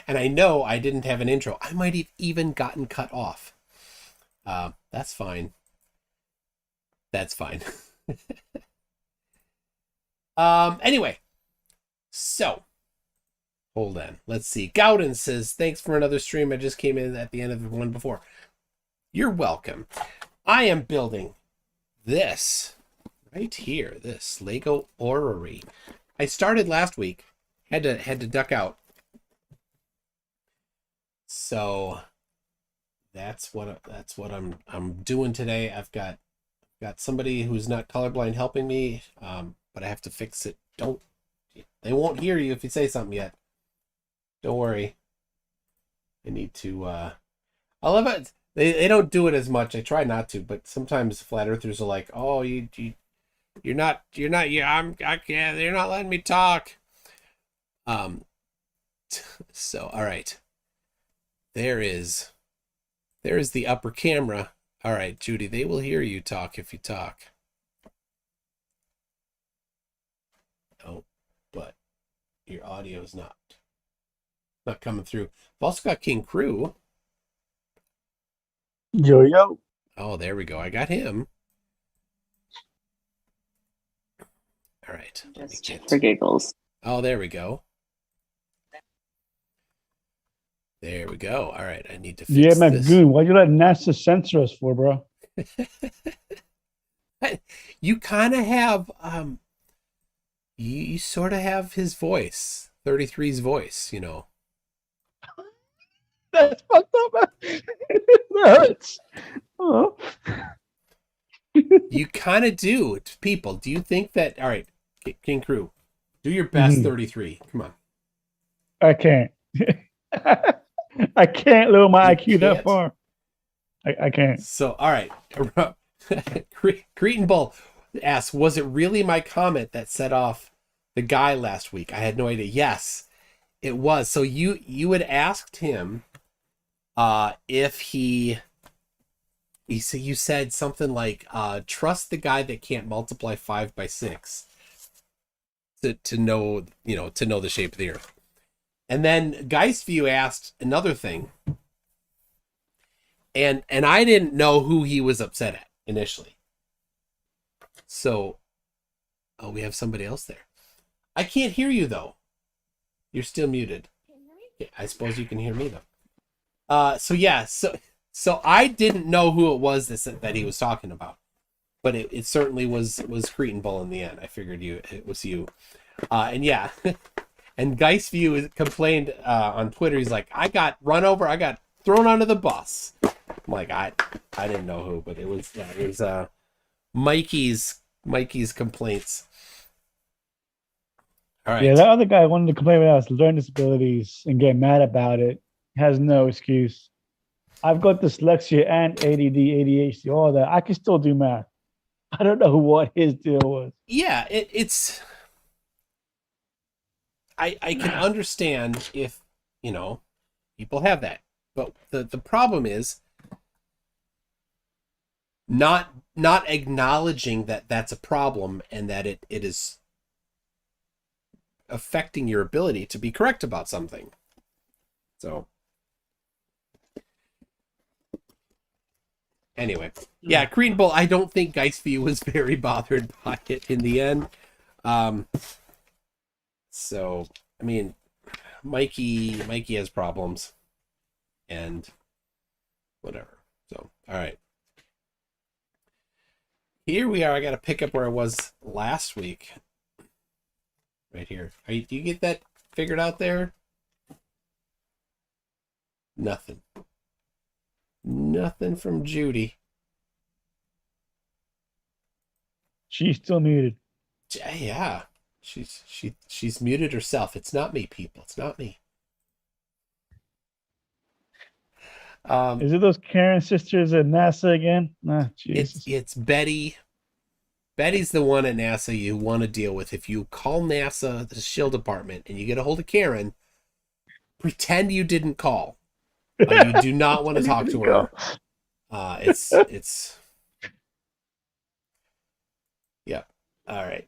And I know I didn't have an intro. I might have even gotten cut off. That's fine. That's fine. Anyway, so hold on. Let's see. Gowden says, thanks for another stream. I just came in at the end of the one before. You're welcome. I am building this right here, this Lego Orrery. I started last week. Had to duck out. So that's what I'm doing today. I've got somebody who's not colorblind helping me, but I have to fix it. They won't hear you if you say something yet. Don't worry. I need to. I love it. They don't do it as much. I try not to, but sometimes flat earthers are like, "Oh, you're not. Yeah, I can't. They're not letting me talk." So all right. There is the upper camera. All right, Judy, they will hear you talk if you talk. Oh, but your audio is not coming through. I've also got King Crew. Yo, yo. Oh, there we go. I got him. All right. Just for giggles. Oh, there we go. There we go. All right, I need to fix this. Goon, why'd you let NASA censor us for, bro? You kind of have, you sort of have his voice, 33's voice, you know. That's fucked up. That hurts. Oh. You kind of do. People, do you think that, all right, King Crew, do your best 33. Come on. I can't. I can't lower my IQ that far. I can't. So, all right. Cretan Bull asks, was it really my comment that set off the guy last week? I had no idea. Yes, it was. So you had asked him if you said something like, trust the guy that can't multiply 5 by 6 to know, to know the shape of the earth. And then Geistview asked another thing. And I didn't know who he was upset at initially. So, we have somebody else there. I can't hear you though. You're still muted. I suppose you can hear me though. So I didn't know who it was that he was talking about, but it certainly was Cretan Bull in the end. I figured it was you. And yeah, and Geistview complained on Twitter. He's like, I got run over. I got thrown under the bus. I'm like, I didn't know who, but it was Mikey's complaints. All right. Yeah, that other guy wanted to complain about his learning disabilities and get mad about it. Has no excuse. I've got dyslexia and ADD, ADHD, all that. I can still do math. I don't know what his deal was. Yeah, it's. I can understand if people have that, but the problem is not acknowledging that that's a problem and that it is affecting your ability to be correct about something. So anyway, yeah, Cretan Bull, I don't think Geistview was very bothered by it in the end. So I mean, Mikey has problems and whatever. So all right. Here we are. I got to pick up where I was last week. Right here. Do you get that figured out there? Nothing. Nothing from Judy. She's still muted. Yeah. She's muted herself. It's not me, people. It's not me. Is it those Karen sisters at NASA again? It's Betty. Betty's the one at NASA you want to deal with. If you call NASA, the shield department, and you get a hold of Karen, pretend you didn't call. You do not want to talk to her. It's yeah. All right.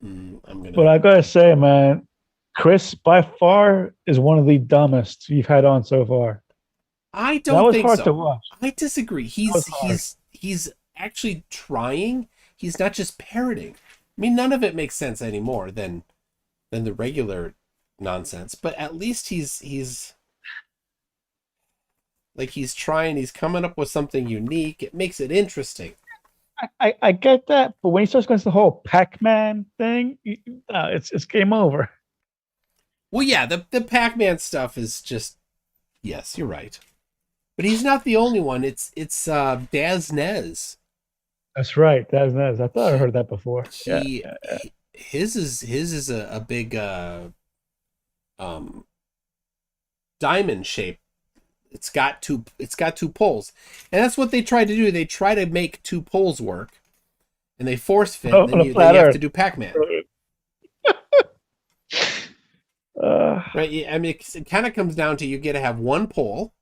I'm gonna. But I gotta say, man, Chris by far is one of the dumbest you've had on so far. I That don't was think hard to so. watch. I disagree. That was He's hard. he's he's actually trying. He's not just parroting. I mean, none of it makes sense anymore than the regular nonsense. But at least he's like he's trying. He's coming up with something unique. It makes it interesting. I get that, but when he starts going to the whole Pac-Man thing, it's game over. Well, yeah, the Pac-Man stuff is just yes, you're right. But he's not the only one. It's Daz Nez. That's right. That's nice. I thought I heard that before. Yeah. His is a big um diamond shape. It's got two poles. And that's what they try to do. They try to make two poles work and they force fit, Oh, and on then a you flat have Earth. to do Pac-Man. Uh, Right? I mean it kind of comes down to you get to have one pole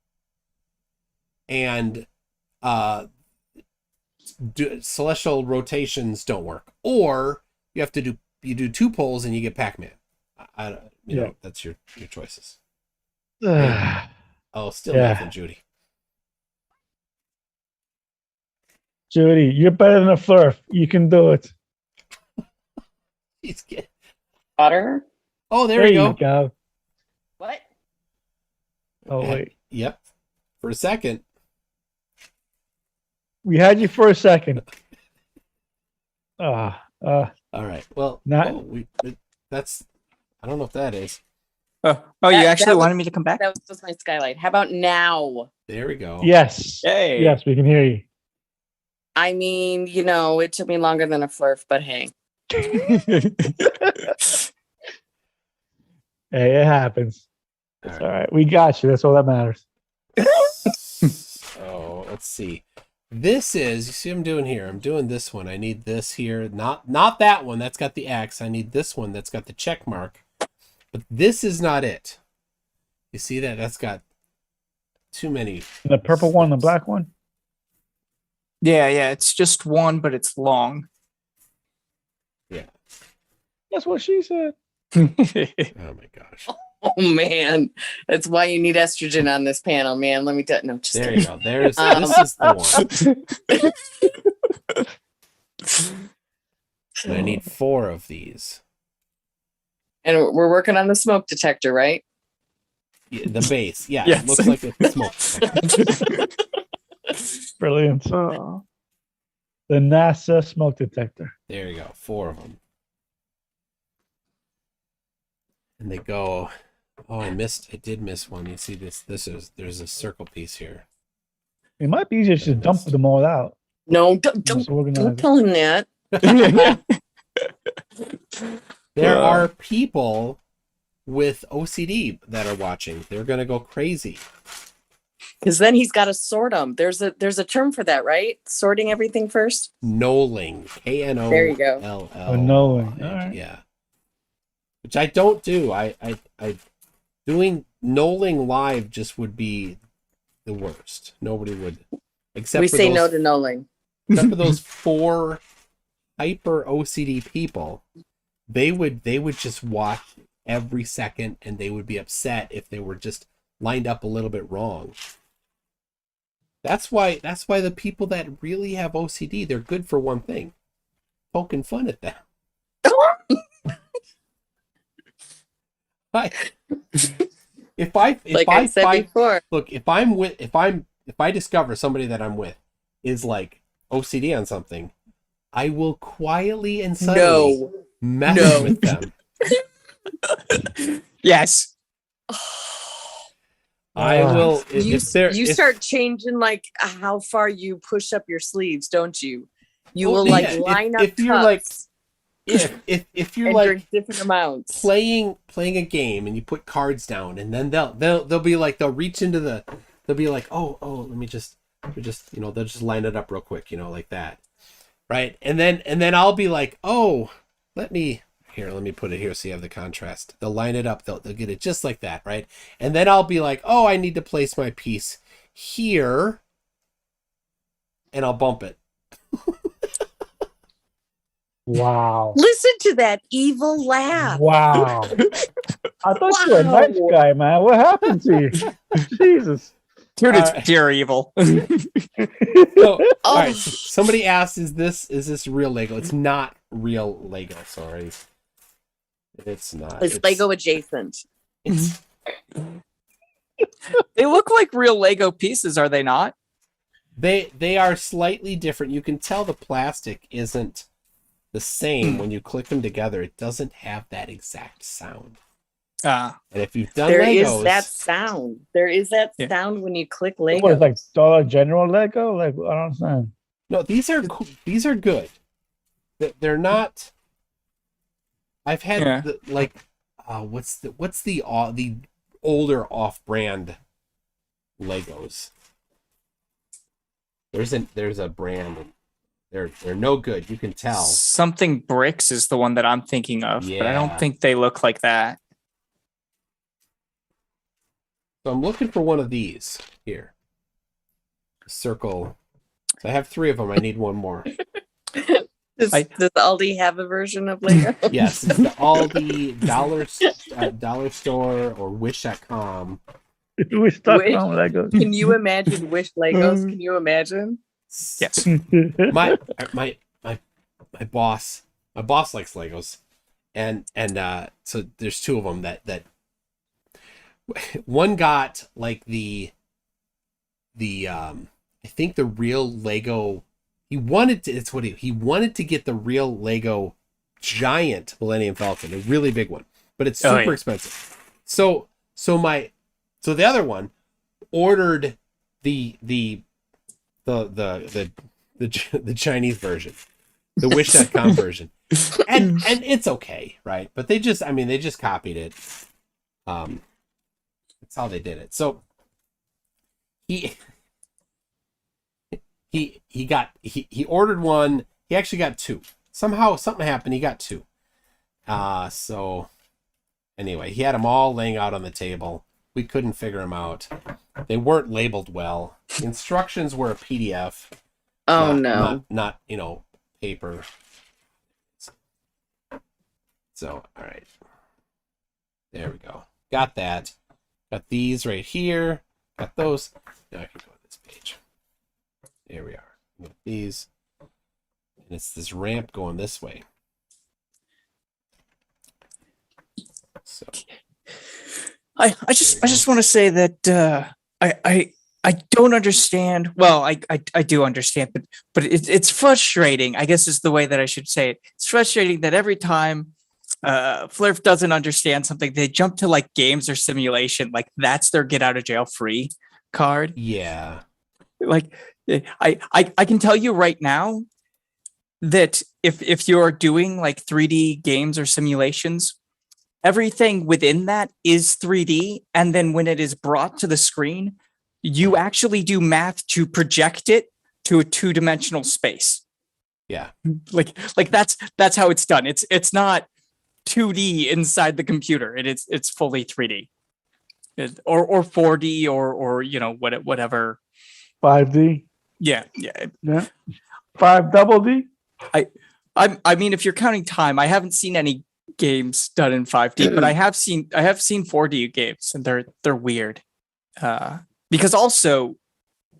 and celestial rotations don't work. Or you do two poles and you get Pac-Man. Yeah. That's your choices. yeah. Oh, still nothing, Judy. Judy, you're better than a flurf. You can do it. He's getting... Butter? Oh, there There we you go. go. What? Oh, wait. Yep. For a second. We had you for a second. All right. Well, Not- that's. I don't know if that is. Oh, you That actually was- wanted me to come back? That was my skylight. How about now? There we go. Yes. Yay. Yes, we can hear you. I mean, it took me longer than a flurf, but hey. Hey, it happens. All It's right. all right. We got you. That's all that matters. So let's see. This is. You see what I'm doing here? I'm doing this one. I need this here. Not that one. That's got the X. I need this one. That's got the check mark. But this is not it. You see that? That's got too many. The purple one, the black one. Yeah, it's just one, but it's long. That's what she said. Oh my gosh. Oh man, that's why you need estrogen on this panel, man. Let me tell. No, just There kidding. you go. This is the one. And I need 4 of these. And we're working on the smoke detector, right? Yeah, the base. Yeah, Yes. it looks like it's smoke. Brilliant. Oh. The NASA smoke detector. There you go. 4 of them. And they go. Oh, I did miss one. You see this? There's a circle piece here. It might be easier to just dump them all out. No, don't Just organize it. tell him that. There are people with OCD that are watching. They're gonna go crazy. Because then he's got to sort them. There's a term for that, right? Sorting everything first. Knolling. KNOLL. There you go. knolling. All right. Yeah. Which I don't do. I doing knolling live just would be the worst. Nobody would, except We for say those, no to knolling. except for those 4 hyper OCD people. They would just watch every second, and they would be upset if they were just lined up a little bit wrong. That's why the people that really have OCD, they're good for one thing: poking fun at them. If I said find, before. look, if I discover somebody that I'm with is like OCD on something, I will quietly and subtly mess No. with them. Yes. I will. You if start changing like how far you push up your sleeves, don't you? You Well, will like yeah, line if up you're, like, cups if you're and like drink different amounts. playing a game and you put cards down, and then they'll be like, they'll reach into they'll be like, oh let me just they'll just line it up real quick, like that, right? And then I'll be like, oh, let me put it here so you have the contrast. They'll line it up, they'll get it just like that, right? And then I'll be like, oh, I need to place my piece here, and I'll bump it. Wow. Listen to that evil laugh. Wow. I thought you were a Wow. nice guy, man. What happened to you? Jesus. Dude, it's Alright. pure evil. So, all Oh. right. So somebody asked, "Is this real Lego?" It's not real Lego. Sorry, it's not. It's Lego adjacent. It's, They look like real Lego pieces, are they not? they are slightly different. You can tell the plastic isn't the same when you click them together. It doesn't have that exact sound. And if you've done There Legos, is that sound. There is that Yeah. sound when you click What is Lego. like Dollar General Lego? Like I don't understand. no, these are these are good. They're not. I've had Yeah. what's the older off-brand Legos. There's a brand. And they're no good. You can tell. Something Bricks is the one that I'm thinking of, but I Yeah. don't think they look like that. So I'm looking for one of these here. Circle. So I have 3 of them. I need one more. Does Aldi have a version of Lego? Yes, it's the Aldi dollar store or Wish.com. We stuck Wait. on Lego. Can you imagine Wish Legos? Can you imagine? Yes. My boss likes Legos, and so there's 2 of them that one got like the I think the real Lego. He wanted to get the real Lego giant Millennium Falcon, a really big one, but it's super expensive. So the other one ordered the Chinese version, the Wish.com version, and it's okay, right? But they just copied it. That's how they did it. So he ordered one. He actually got 2. Somehow something happened. He got 2. So anyway, he had them all laying out on the table. We couldn't figure them out. They weren't labeled well. The instructions were a PDF. Oh no. Not paper. So all right. There we go. Got that. Got these right here. Got those. Now I can go to this page. There we are. Got these. And it's this ramp going this way. So I just want to say that I don't understand. Well, I do understand, but it's frustrating. I guess is the way that I should say it. It's frustrating that every time Flurf doesn't understand something, they jump to like games or simulation, like that's their get out of jail free card. yeah. Like I can tell you right now that if you're doing like 3D games or simulations, everything within that is 3D, and then when it is brought to the screen, you actually do math to project it to a 2-dimensional space. Yeah. Like that's how it's done. It's not 2D inside the computer. It's fully 3D. Or 4D or whatever. 5D. Yeah. Yeah. 5 double D. I mean, if you're counting time, I haven't seen any games done in 5D, but I have seen 4D games, and they're weird. Because also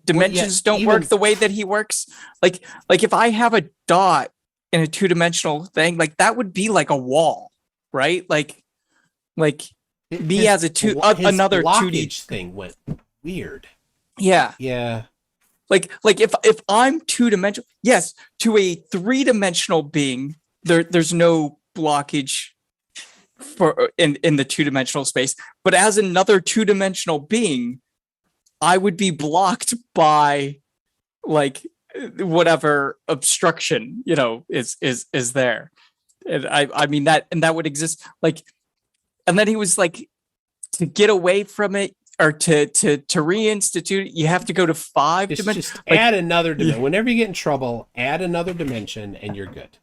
dimensions don't work the way that he works. Like if I have a dot in a 2-dimensional thing, like that would be like a wall, right? Like me as another 2D thing went weird. Yeah. Yeah. Like if I'm 2-dimensional, yes, to a 3-dimensional being, there's no blockage for in the 2-dimensional space. But as another 2-dimensional being, I would be blocked by like whatever obstruction, is there. And I mean that would exist. Like, and then he was like, to get away from it, or to reinstitute it, you have to go to 5 dimensions. Just add another dimension. Whenever you get in trouble, add another dimension and you're good.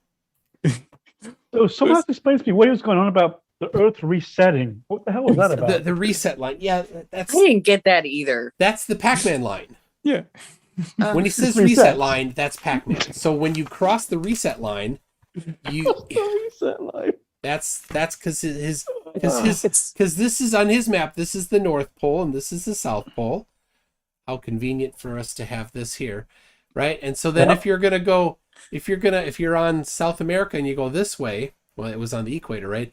So someone has to explain to me what was going on about the Earth resetting. What the hell was that about? The reset line. Yeah, I didn't get that either. that's the Pac-Man line. Yeah. When he says Reset. reset line, that's Pac-Man. So when you cross the reset line, you Reset line. that's because his It's because this is on his map. This is the North Pole and this is the South Pole. How convenient for us to have this here, right? And so then Yep. if you're on South America and you go this way, well, it was on the equator, right?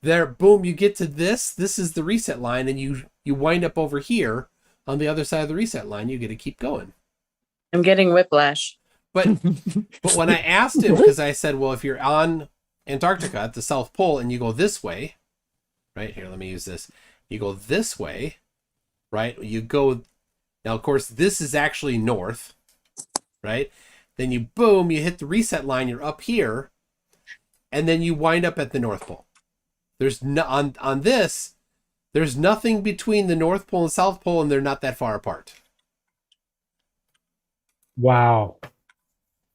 There, boom, you get to this. This is the reset line, and you wind up over here on the other side of the reset line. You get to keep going. I'm getting whiplash. But when I asked him, because I said, well, if you're on Antarctica at the South Pole and you go this way, right here, let me use this. You go this way, right? You go now. Of course, this is actually north, right? Then you boom, you hit the reset line. You're up here, and then you wind up at the North Pole. There's no on this. There's nothing between the North Pole and South Pole, and they're not that far apart. Wow.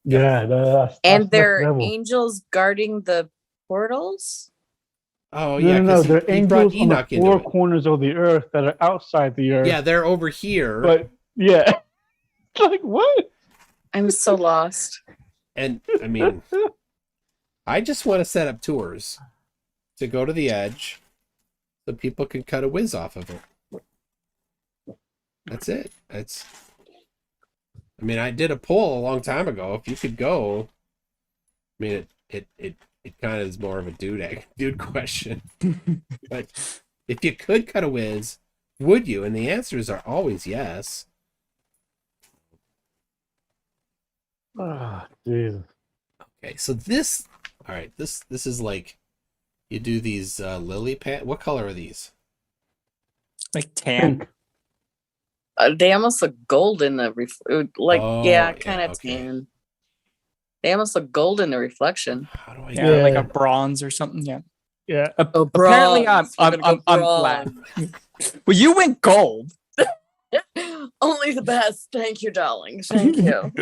Yeah, that's And next they're level. angels guarding the portals? Oh No, yeah, no, no. because They're he brought angels on the Enoch into four it. corners of the earth that are outside the earth. Yeah, they're over here, But yeah, it's like what? I'm so lost. and I mean, I just want to set up tours to go to the edge, so people can cut a whiz off of it. That's it. I mean, I did a poll a long time ago. If you could go, I mean, it kind of is more of a dude question. But if you could cut a whiz, would you? And the answers are always yes. Oh, Jesus. Okay, so this, all right, this is like, you do these lily pad. What color are these? like tan. Pink. They almost look gold in the like Oh, yeah, yeah, kind of okay. tan. They almost look gold in the reflection. How do I Yeah, do like Yeah. a bronze or something. Yeah. Yeah. Oh, Apparently, bronze. We're gonna go I'm glad. bronze. Well, you went gold. Only the best. Thank you, darling. Thank you.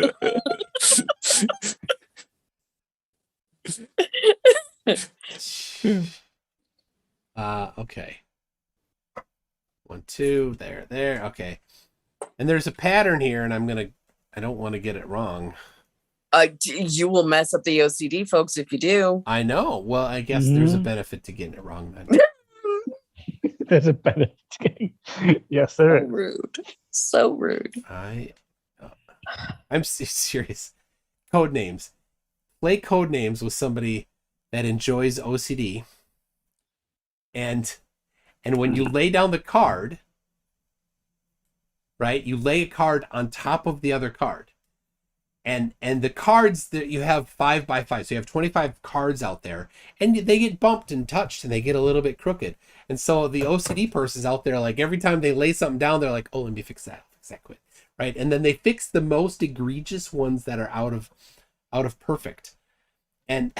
Okay. 1, 2, there. Okay. And there's a pattern here, and I don't want to get it wrong. You will mess up the OCD folks if you do. I know. Well, I guess there's a Mhm. benefit to getting it wrong then. There's a benefit. Yes, So sir. rude. So rude. I'm serious. Code names. Play code names with somebody that enjoys OCD. And when you lay down the card, right? You lay a card on top of the other card. And the cards that you have 5 by 5, so you have 25 cards out there, and they get bumped and touched, and they get a little bit crooked. And so the OCD person's out there, like every time they lay something down, they're like, "Oh, let me fix that quick," right? And then they fix the most egregious ones that are out of perfect. And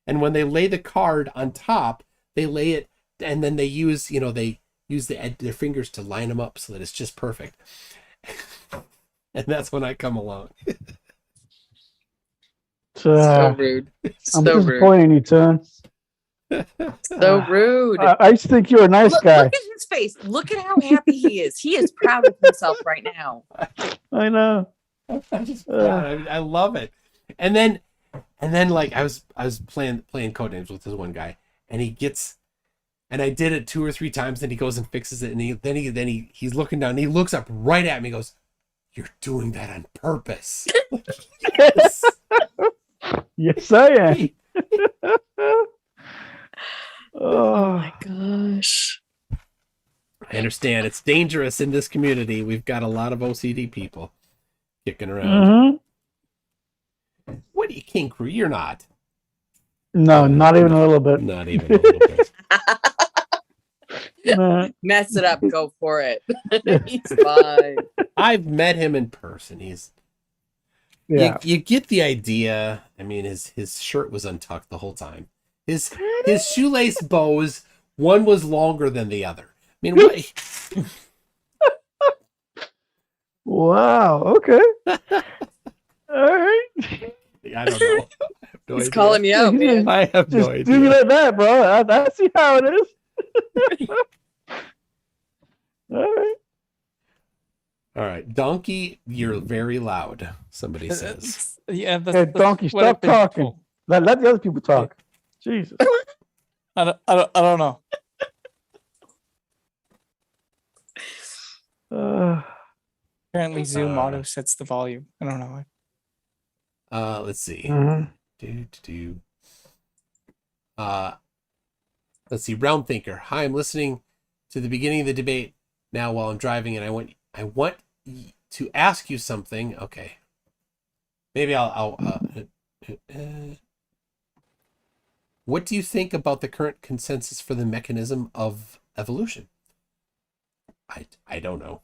when they lay the card on top, they lay it, and then they use their fingers to line them up so that it's just perfect. And that's when I come along. So rude. I'm So rude. disappointing you, son. So rude. I used to think you were a nice Look guy. at his face. Look at how happy he is. He is proud of himself right now. I know. I love it. And then like I was playing Codenames with this one guy, and I did it 2 or 3 times, and he goes and fixes it, and he's looking down, and he looks up right at me, and goes, "You're doing that on purpose." Yes. Yes, I am. Oh my gosh. I understand it's dangerous in this community. We've got a lot of OCD people kicking around. Mhm. What are you, King Crew? You're not. No, not even a little bit. Not even a little bit. Nah. Mess it up. Go for it. He's fine. I've met him in person. Yeah. You get the idea. I mean, his shirt was untucked the whole time. His shoelace bows, one was longer than the other. I mean, what? Wow. Okay. All right. I don't know. I have no He's idea. calling you out, man. I have Just no do me idea. like that, bro. I see how it is. All right. All right, Donkey, you're very loud. Somebody says. Yeah, Hey, Donkey, what I've stop been talking. told. Let the other people talk. Jesus. I don't know. Apparently, Zoom auto sets the volume. I don't know. Let's see. Mhm. Let's see. Round Thinker. Hi, I'm listening to the beginning of the debate now while I'm driving, and I want to ask you something. Okay. Maybe what do you think about the current consensus for the mechanism of evolution? I don't know.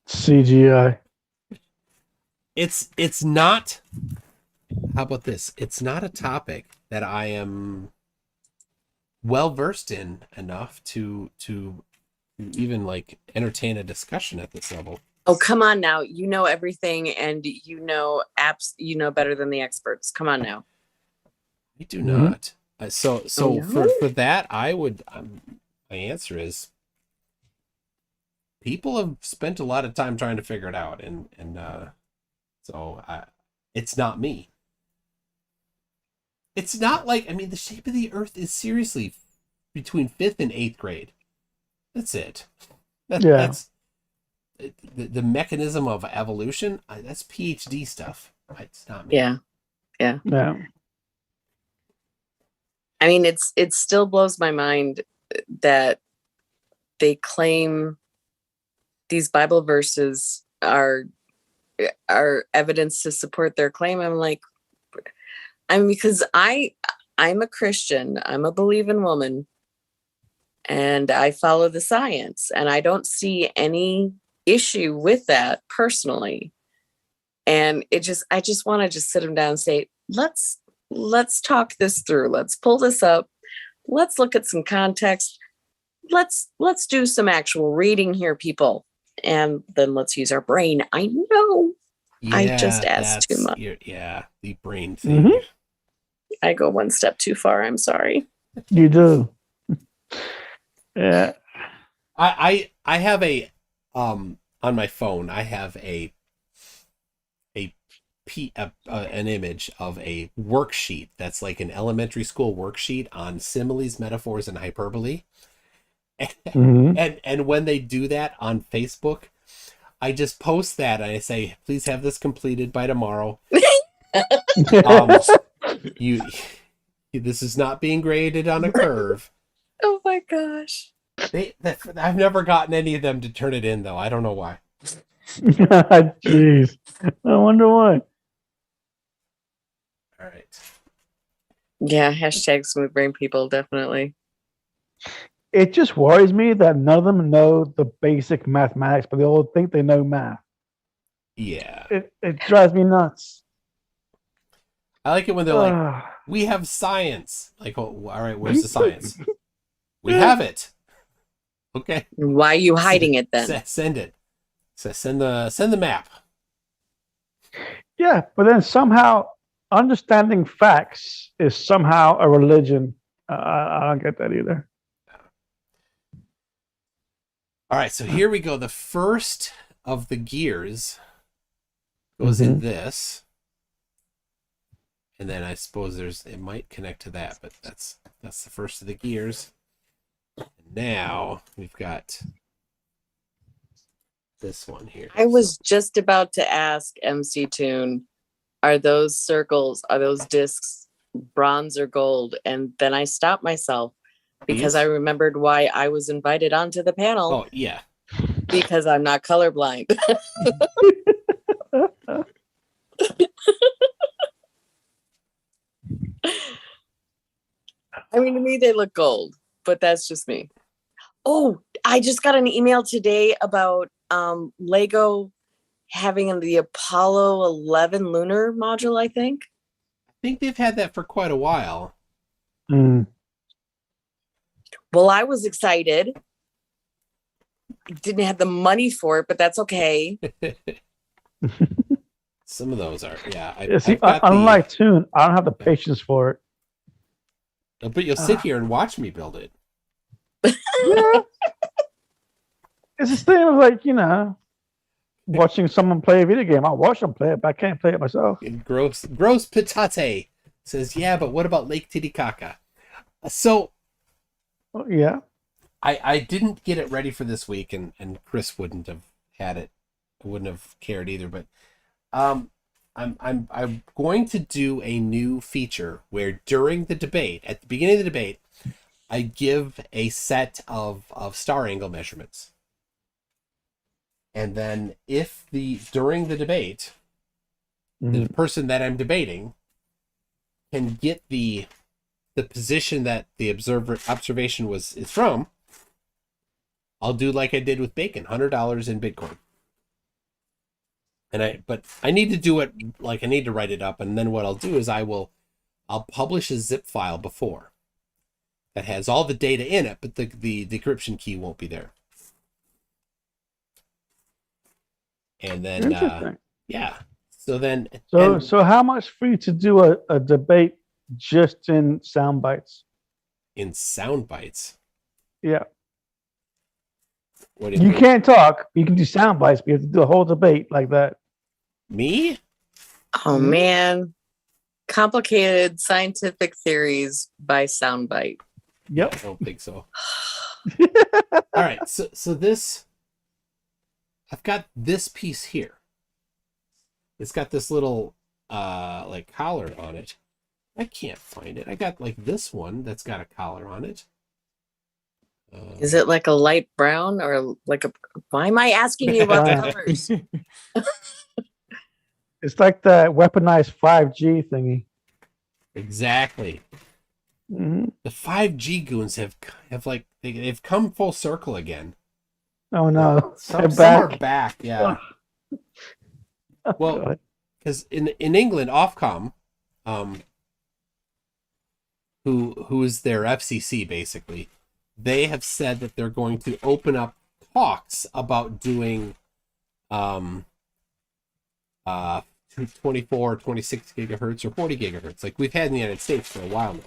CGI. It's not. How about this? It's not a topic that I am well versed in enough to even like entertain a discussion at this level. Oh, come on now. You know everything and you know apps, you know better than the experts. Come on now. I do not. So Oh, no? for that, I would. My answer is people have spent a lot of time trying to figure it out, and it's not me. It's not like, I mean, the shape of the Earth is seriously between 5th and 8th grade. That's it. That's the mechanism of evolution. That's PhD stuff. It's not me. Yeah. Yeah. I mean, it still blows my mind that they claim these Bible verses are evidence to support their claim. I'm like, because I'm a Christian, I'm a believing woman, and I follow the science, and I don't see any issue with that personally. And I just want to just sit them down and say, let's talk this through. Let's pull this up. Let's look at some context. Let's do some actual reading here, people. And then let's use our brain. I know. Yeah, I just asked too much. The brain thing. Mhm. I go one step too far. I'm sorry. You do. Yeah. I have on my phone. I have an image of a worksheet that's like an elementary school worksheet on similes, metaphors, and hyperbole. Mhm. And when they do that on Facebook, I just post that and I say, please have this completed by tomorrow. This is not being graded on a curve. Oh my gosh. I've never gotten any of them to turn it in though. I don't know why. Jeez. I wonder why. All right. Yeah, hashtag smooth brain people, definitely. It just worries me that none of them know the basic mathematics, but they all think they know math. Yeah. It drives me nuts. I like it when they're like, we have science. Like, oh, all right, where's the science? We have it. Okay. Why are you hiding it then? Send it. Send the map. Yeah, but then somehow understanding facts is somehow a religion. I don't get that either. All right, so here we go. The first of the gears goes in this. And then I suppose it might connect to that, but that's the first of the gears. And now we've got this one here. I was just about to ask MC Tune, are those circles, are those discs bronze or gold? And then I stopped myself because I remembered why I was invited onto the panel. Oh, yeah. Because I'm not colorblind. I mean, to me, they look gold, but that's just me. Oh, I just got an email today about Lego having the Apollo 11 lunar module, I think. I think they've had that for quite a while. Mm. Well, I was excited. Didn't have the money for it, but that's okay. Some of those are, yeah. Unlike Tune, I don't have the patience for it. But you'll sit here and watch me build it. Yeah. It's this thing of like, watching someone play a video game. I'll watch them play it, but I can't play it myself. Gross patate. says, yeah, but what about Lake Titicaca? So Oh, yeah. I didn't get it ready for this week, and Chris wouldn't have had it, wouldn't have cared either. But I'm going to do a new feature where during the debate, at the beginning of the debate, I give a set of star angle measurements. And then if during the debate, the person that I'm debating can get the position that the observation is from, I'll do like I did with bacon, $100 in Bitcoin. But I need to do it, like I need to write it up, and then what I'll do is I'll publish a zip file before that has all the data in it, but the decryption key won't be there. And then yeah. So then So how much for you to do a debate just in sound bites? in sound bites. Yeah. What do you You mean? can't talk. You can do sound bites, but you have to do a whole debate like that. Me? Oh man, complicated scientific theories by soundbite. Yep. I don't think so. All right. So this, I've got this piece here. It's got this little like collar on it. I can't find it. I got like this one that's got a collar on it. Is it like a light brown or like a? Why am I asking you about Brown. colors? It's like that weaponized 5G thingy. Exactly. Hmm. The 5G goons have like they've come full circle again. Oh no. Some They're are back. Yeah. Oh, Well, God. because in England, Ofcom, who is their FCC basically, they have said that they're going to open up talks about doing 24, 26 gigahertz or 40 gigahertz, like we've had in the United States for a while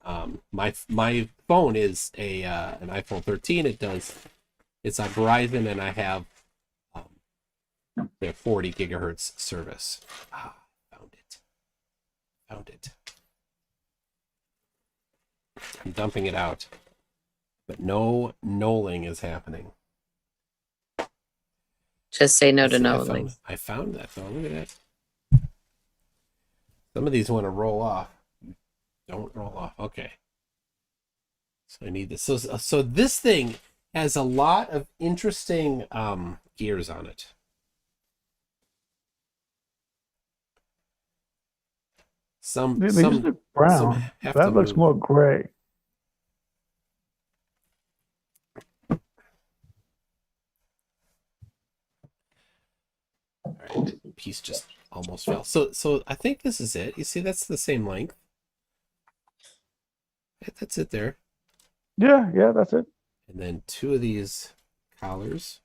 now. My phone is an iPhone 13. It's on Verizon, and I have their 40 gigahertz service. Found it. I'm dumping it out, but no knolling is happening. Just say no to See, no. I found that though. Look at that. Some of these want to roll off. Don't roll off. Okay. So I need this. So this thing has a lot of interesting gears on it. They just look brown. have to That looks move. more gray. All right, piece just almost fell. So I think this is it. You see, that's the same length. That's it there. Yeah, that's it. And then two of these collars.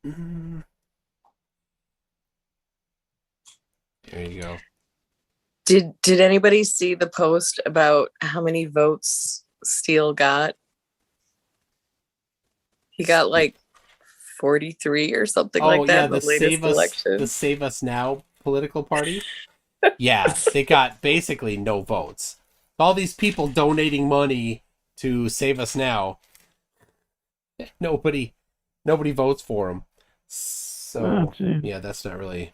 There you go. Did anybody see the post about how many votes Steele got? He got like 43 or something like that in the latest election. The Save Us Now political party. Yeah, they got basically no votes. All these people donating money to Save Us Now. Nobody votes for them. So yeah, that's not really.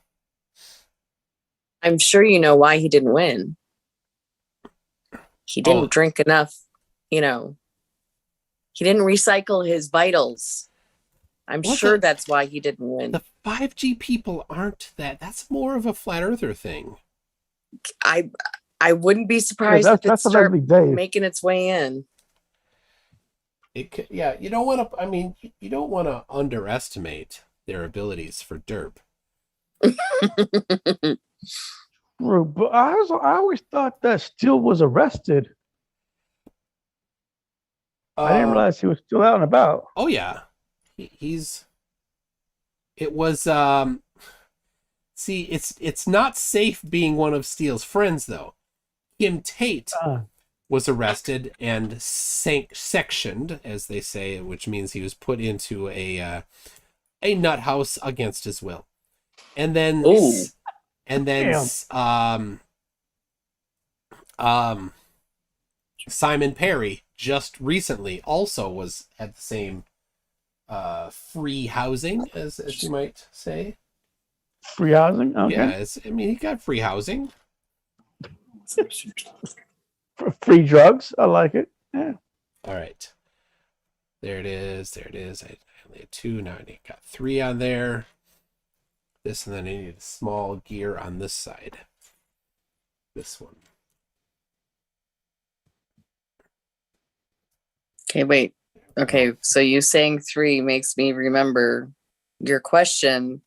I'm sure you know why he didn't win. He didn't drink enough, He didn't recycle his vitals. I'm sure that's why he didn't win. The 5G people aren't that. That's more of a flat earther thing. I wouldn't be surprised if it starts making its way in. You don't want to. I mean, you don't want to underestimate their abilities for derp. True, but I always thought that Steele was arrested. I didn't realize he was still out and about. Oh yeah, he's. It was. See, it's not safe being one of Steele's friends though. Kim Tate was arrested and sectioned, as they say, which means he was put into a a nut house against his will. And then Ooh. Simon Perry just recently also was at the same free housing, as you might say. Free housing? Okay. Yeah, I mean, he got free housing. Free drugs? I like it. Yeah. All right. There it is. I only had 2. Now I got 3 on there. This, and then I need a small gear on this side. This one. Okay, wait. Okay, so you saying 3 makes me remember your question.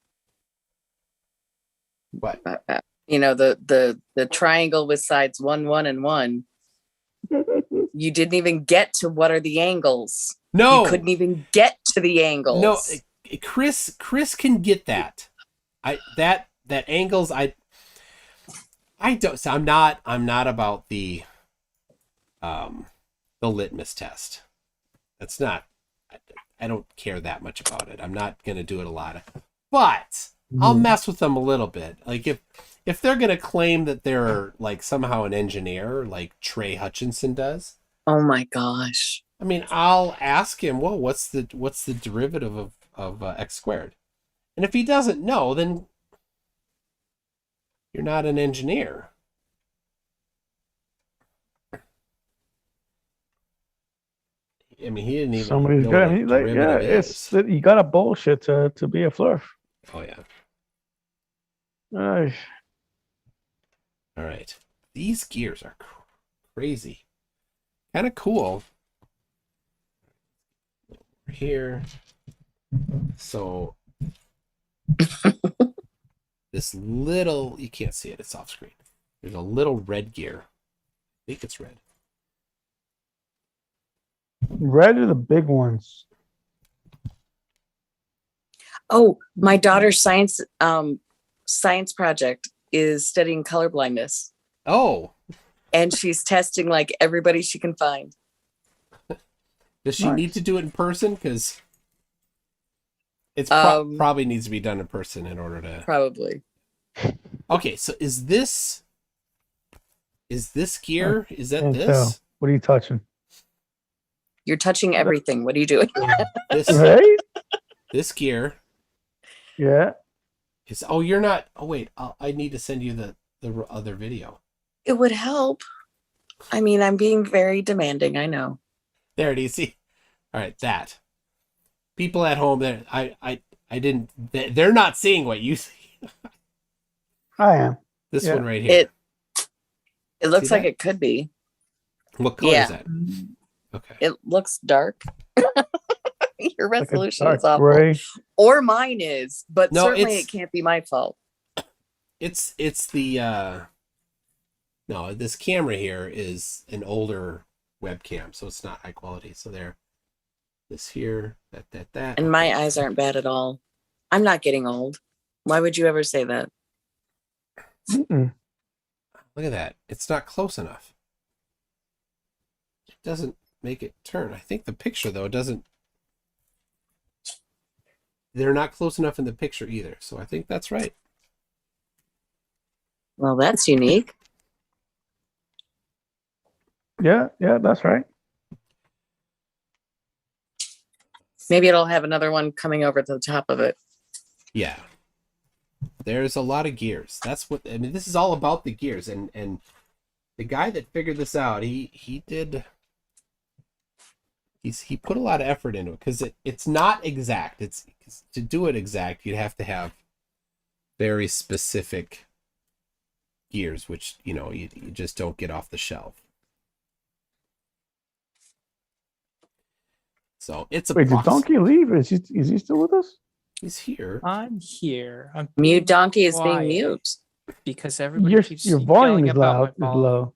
What? The triangle with sides 1, 1, and 1. You didn't even get to what are the angles. No. You couldn't even get to the angles. No, Chris can get that. That angles I don't. So I'm not about the litmus test. That's not. I don't care that much about it. I'm not gonna do it a lot. But I'll mess with them a little bit. Like if they're gonna claim that they're like somehow an engineer, like Trey Hutchinson does. Oh my gosh. I mean, I'll ask him, well, what's the derivative of x squared? And if he doesn't know, then you're not an engineer. I mean, he didn't even Somebody's know good. what I a mean, like, yeah, derivative it's is. you gotta bullshit to be a flirt. Oh, yeah. Ay, All right. These gears are crazy. Kind of cool. Over here. So this little, you can't see it, it's off screen. There's a little red gear. I think it's red. red are the big ones. Oh, my daughter's science project is studying color blindness. Oh, And she's testing like everybody she can find. does she Nice. need to do it in person? Because it's probably needs to be done in person in order to. Probably. Okay, so is this gear? Is that Can't this? tell. What are you touching? You're touching everything. What are you doing? This Right? this gear Yeah. is. Oh, you're not. Oh, wait. I need to send you the other video. It would help. I mean, I'm being very demanding. I know. There it is. See. All right, that. People at home, I didn't. They're not seeing what you see. I am. This Yeah. one right here. It looks See like that? it could be. What color Yeah. is that? Okay. It looks dark. Your Like a resolution dark is awful. gray. Or mine is, but No, certainly it's- it can't be my fault. It's the no, this camera here is an older webcam, so it's not high quality. So there, this here, that. And my eyes aren't bad at all. I'm not getting old. Why would you ever say that? Mm-mm. Look at that. It's not close enough. It doesn't make it turn. I think the picture though doesn't. They're not close enough in the picture either. So I think that's right. Well, that's unique. Yeah, that's right. Maybe it'll have another one coming over to the top of it. Yeah. There's a lot of gears. That's what I mean. This is all about the gears, and the guy that figured this out, he put a lot of effort into it because it's not exact. It's to do it exact, you'd have to have very specific gears, which you just don't get off the shelf. So it's a Wait, did Donkey leave? Is he still with us? He's here. I'm here. I'm Mute donkey is being quiet mute. because everybody keeps Your volume yelling is about loud. Is my volume. low.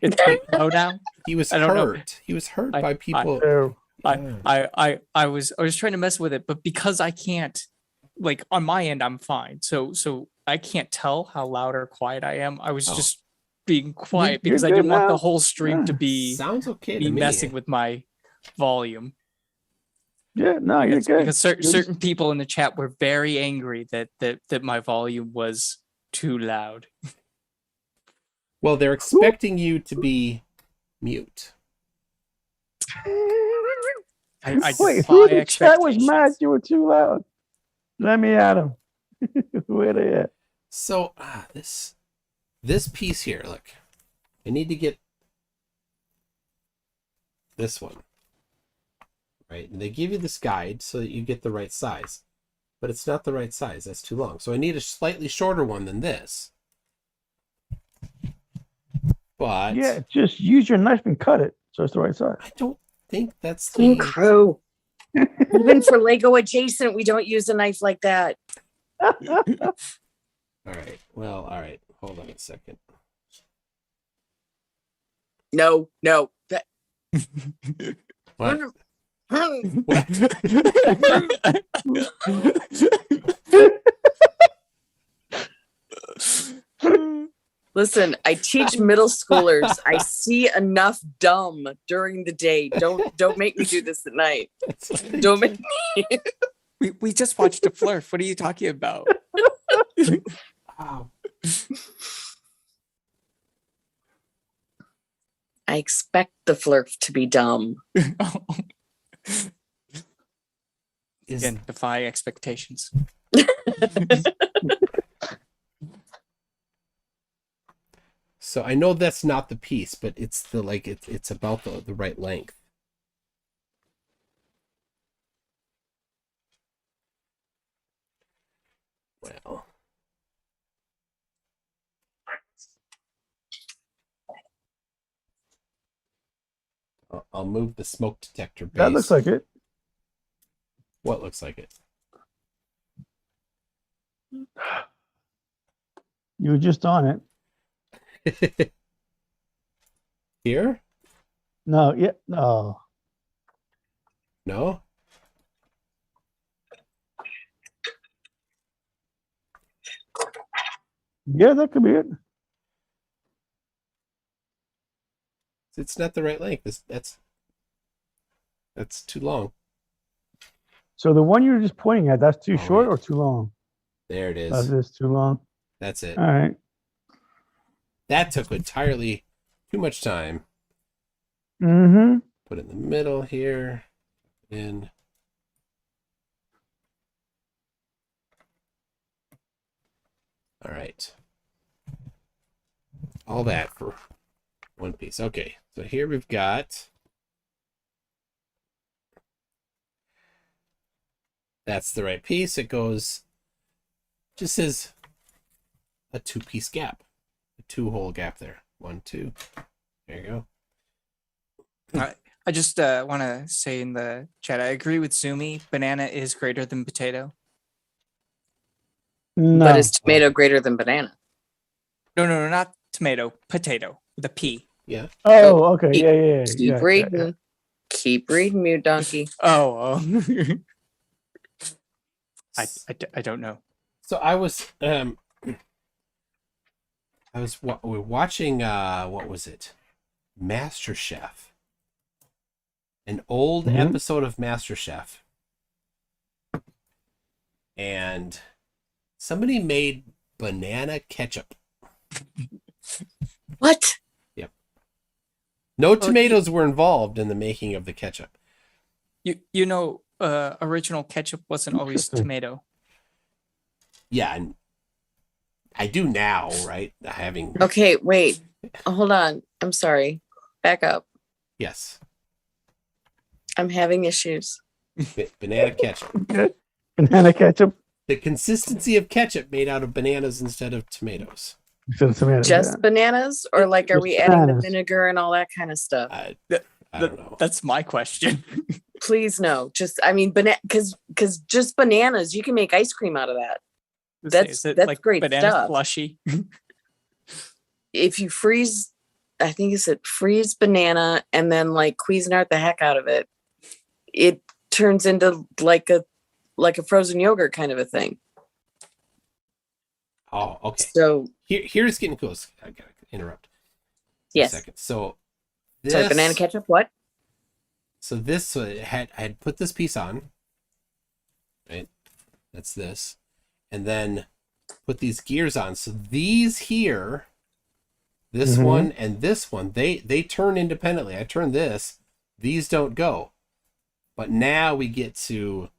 It's low now. He was I don't know. hurt. He was hurt I- by people. Oh, I was trying to mess with it, but because I can't, like on my end, I'm fine. So I can't tell how loud or quiet I am. I was Oh. just being quiet You're because I good didn't want now. the whole stream to Yeah. be Sounds okay me to me. messing with my volume. Yeah, no, you're good. Because certain people in the chat were very angry that my volume was too loud. Well, they're expecting you to be mute. I Wait, defy who in the chat was expectations. mad you were too loud? Let me at him. Where they at? So this piece here, look, I need to get this one, right? And they give you this guide so that you get the right size, but it's not the right size. That's too long. So I need a slightly shorter one than this. But Yeah, just use your knife and cut it so it's the right size. I don't think that's King the... Crow. Even for Lego adjacent, we don't use a knife like that. All right. Well, all right. Hold on a second. No. What? Listen, I teach middle schoolers. I see enough dumb during the day. Don't make me do this at night. Don't make me. We just watched a flirt. What are you talking about? Wow. I expect the flirt to be dumb. Again, defy expectations. So I know that's not the piece, but it's the it's about the right length. Well, I'll move the smoke detector base. That looks like it. What looks like it? You were just on it. Here? No, yeah, no. No? Yeah, that could be it. It's not the right length. That's too long. So the one you were just pointing at, that's too All short right. or too long? There it That is. is too long. That's it. All right. That took entirely too much time. Mm-hmm. Put it in the middle here. In. All right. All that for one piece. Okay, so here we've got... That's the right piece. It goes... Just says a two-piece gap. A two-hole gap there. 1, 2. There you go. I just want to say in the chat, I agree with Sumi. Banana is greater than potato. No. But is tomato greater than banana? No, not tomato. Potato with a P. Yeah. Oh, okay. Keep- Yeah. Keep yeah, reading. yeah. Keep reading, mute donkey. Oh. I don't know. So I was watching what was it? MasterChef. An old Mhm. episode of MasterChef. And somebody made banana ketchup. What? No tomatoes were involved in the making of the ketchup. You know, original ketchup wasn't always Interesting. tomato. Yeah, and I do now, right? Having Okay, wait. Hold on. I'm sorry. Back up. yes, I'm having issues. banana ketchup. Okay. Banana ketchup. The consistency of ketchup made out of bananas instead of tomatoes. Instead of tomato, Just yeah. bananas? Or like, are Just we adding the bananas. vinegar and all that kind of stuff? I don't know. That's my question. Please no. Just, I mean, because just bananas, you can make ice cream out of that. That's great banana stuff. slushy. If you freeze, I think it's freeze banana and then like Cuisinart the heck out of it, it turns into like a frozen yogurt kind of a thing. Oh, okay. So Here's getting close. I gotta interrupt. yes. A second. So Sorry, this banana ketchup. What? So this I had put this piece on, right? That's this, and then put these gears on. So these here, this one and this one, they turn independently. I turn this, these don't go. But now we get to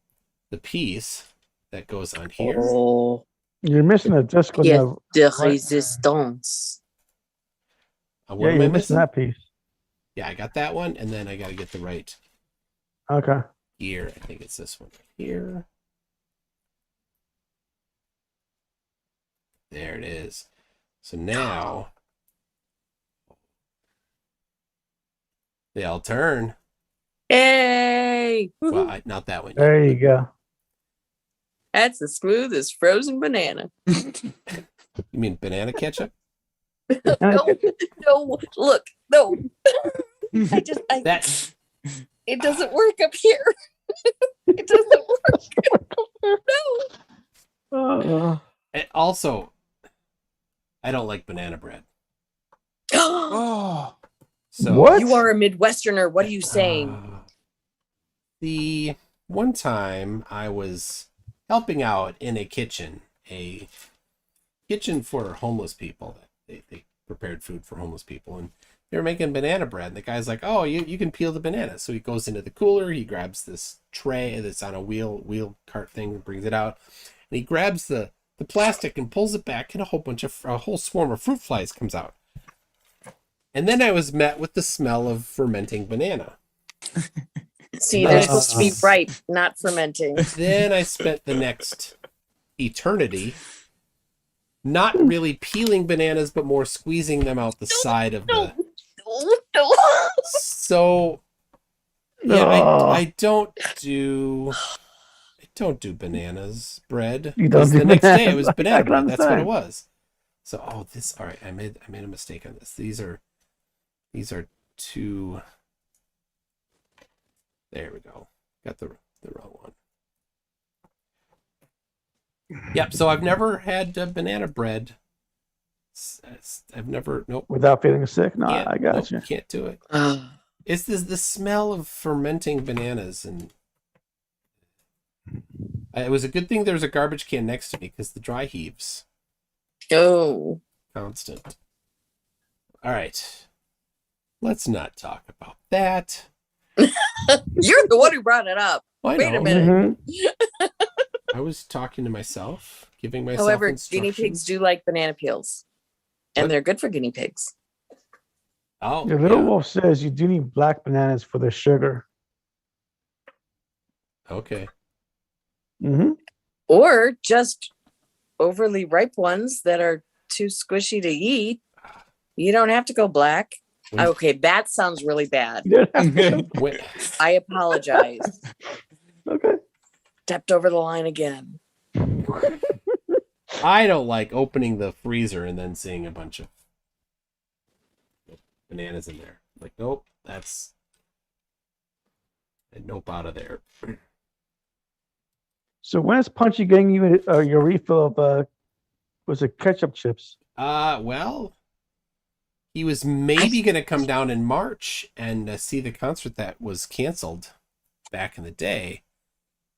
the piece that goes on here. Oh, You're missing a disc on pièce the de right. résistance. What Yeah, am I you're missing that piece. Yeah, I got that one, and then I got to get the right Okay. gear. I think it's this one right here. There it is. So now they all turn. Hey, Well, not that one yet. There you go. that's as smooth as frozen banana. You mean banana ketchup? No, no, look, no. I That it doesn't work up here. It doesn't work. No. also, I don't like banana bread. Oh, So What? You are a Midwesterner. What are you saying? The one time I was helping out in a kitchen for homeless people. They prepared food for homeless people, and they were making banana bread. And the guy's like, "Oh, you can peel the banana." So he goes into the cooler. He grabs this tray that's on a wheel cart thing and brings it out. And he grabs the plastic and pulls it back, and a whole swarm of fruit flies comes out. And then I was met with the smell of fermenting banana. See, they're supposed to be ripe, not fermenting. Then I spent the next eternity not really peeling bananas, but more squeezing them out the side of the. No. So, yeah, I don't do bananas bread. You don't do the next day it bananas. was I banana can bread. That's what it understand. was. So, all right. I made a mistake on this. These are two. There we go. Got the wrong one. Yep. So I've never had banana bread. I've never. Nope. Without feeling sick? No, Can't, I got nope, you. Can't do it. It's the smell of fermenting bananas, and it was a good thing there was a garbage can next to me because the dry heaves Oh. constant. All right. Let's not talk about that. You're the one who brought it up. Wait Wait a minute. I was talking to myself, giving myself However, instructions. guinea pigs do like banana peels. And What? they're good for guinea pigs. Oh, Your little yeah. wolf says you do need black bananas for the sugar. Okay. Mm-hmm. Or just overly ripe ones that are too squishy to eat. You don't have to go black. When- Okay, that sounds really bad. When- I apologize. Okay. Stepped over the line again. I don't like opening the freezer and then seeing a bunch of bananas in there. Like, nope, that's a nope out of there. So when is Punchy getting you your refill of was it ketchup chips? Well, he was maybe going to come down in March and see the concert that was canceled back in the day,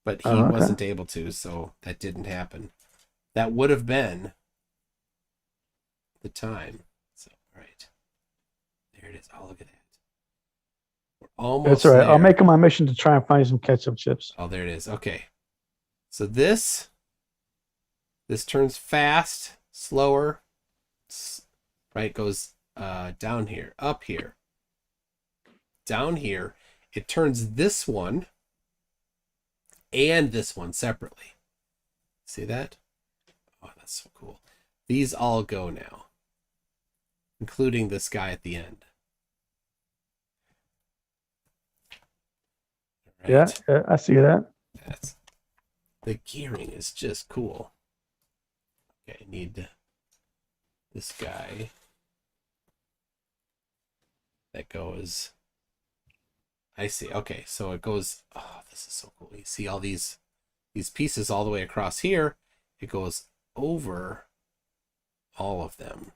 but he okay. wasn't able to, so that didn't happen. That would have been the time. So, all right. There it is. Oh, look at that. We're almost That's all right. there. I'll make it my mission to try and find some ketchup chips. Oh, there it is. Okay. So this turns fast, slower, right? Goes down here, up here, down here. It turns this one and this one separately. See that? Oh, that's so cool. These all go now, including this guy at the end. Right. Yeah, I see that. The gearing is just cool. Okay, I need this guy that goes. I see. Okay, so it goes. Oh, this is so cool. You see all these pieces all the way across here. It goes over all of them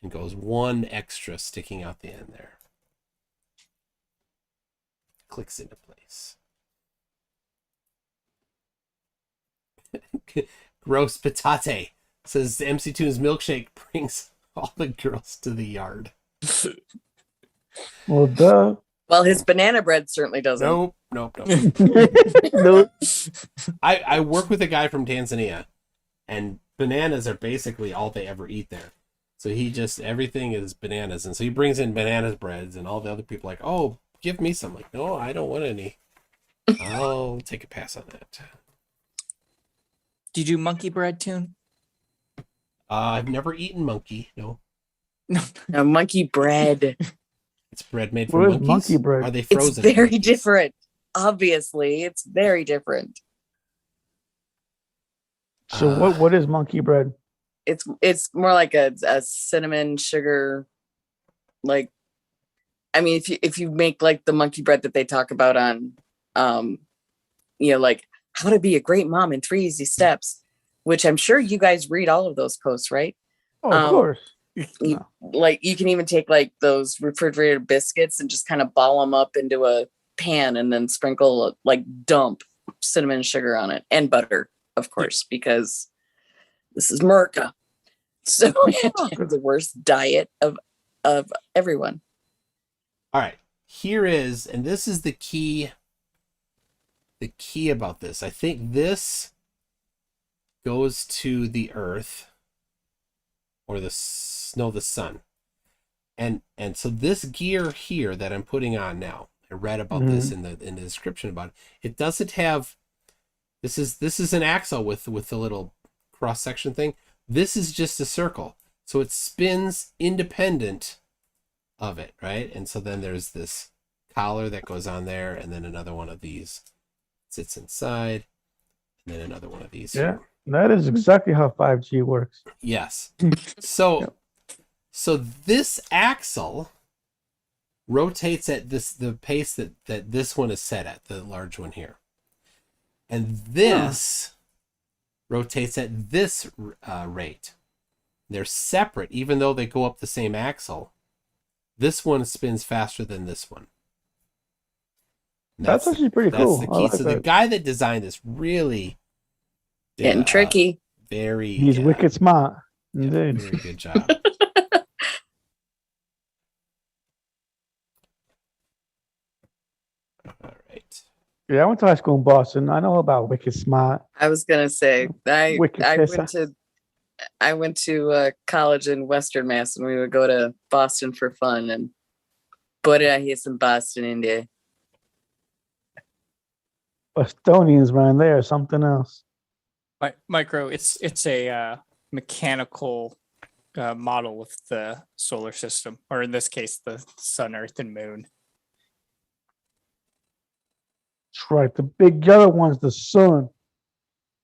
and goes one extra sticking out the end there. clicks into place. Gross patate says MC Tune's milkshake brings all the girls to the yard. Well, duh. Well, his banana bread certainly doesn't. Nope. No. I work with a guy from Tanzania, and bananas are basically all they ever eat there. So he just, everything is bananas. And so he brings in bananas breads, and all the other people are like, oh, give me some. Like, no, I don't want any. I'll take a pass on that. Do you do monkey bread, Tune? I've never eaten monkey. No. No, monkey bread. It's bread made from Where's monkeys? monkey bread? Are they It's frozen? very monkeys? different. Obviously, it's very different. So what is monkey bread? It's more like a cinnamon sugar, like, I mean, if you make like the monkey bread that they talk about on like how to be a great mom in 3 easy steps, which I'm sure you guys read all of those posts, right? Oh, of course. Like you can even take like those refrigerated biscuits and just kind of ball them up into a pan and then sprinkle, like, dump cinnamon sugar on it and butter, of course, because this is America. So the worst diet of everyone. All right. Here is, and this is the key about this. I think this goes to the earth or the sun. And so this gear here that I'm putting on now, I read about this in the description about it. It doesn't have, this is an axle with the little cross section thing. This is just a circle. So it spins independent of it, right? And so then there's this collar that goes on there, and then another one of these sits inside, and then another one of these. Yeah, here. that is exactly how 5G works. Yes. So this axle rotates at the pace that this one is set at, the large one here. And this rotates at this rate. They're separate, even though they go up the same axle. This one spins faster than this one. That's actually pretty cool. That's the I key. like So the that. guy that designed this really did Getting tricky. very He's wicked smart. yeah, Indeed. very good job. All right. Yeah, I went to high school in Boston. I know about wicked smart. I was gonna say Wicked pisser. I went to college in Western Mass, and we would go to Boston for fun. And boy, did I hear some Boston in there. Bostonians around there or something else. Micro, it's a mechanical model of the solar system, or in this case, the sun, earth, and moon. That's right. The big yellow one's the sun.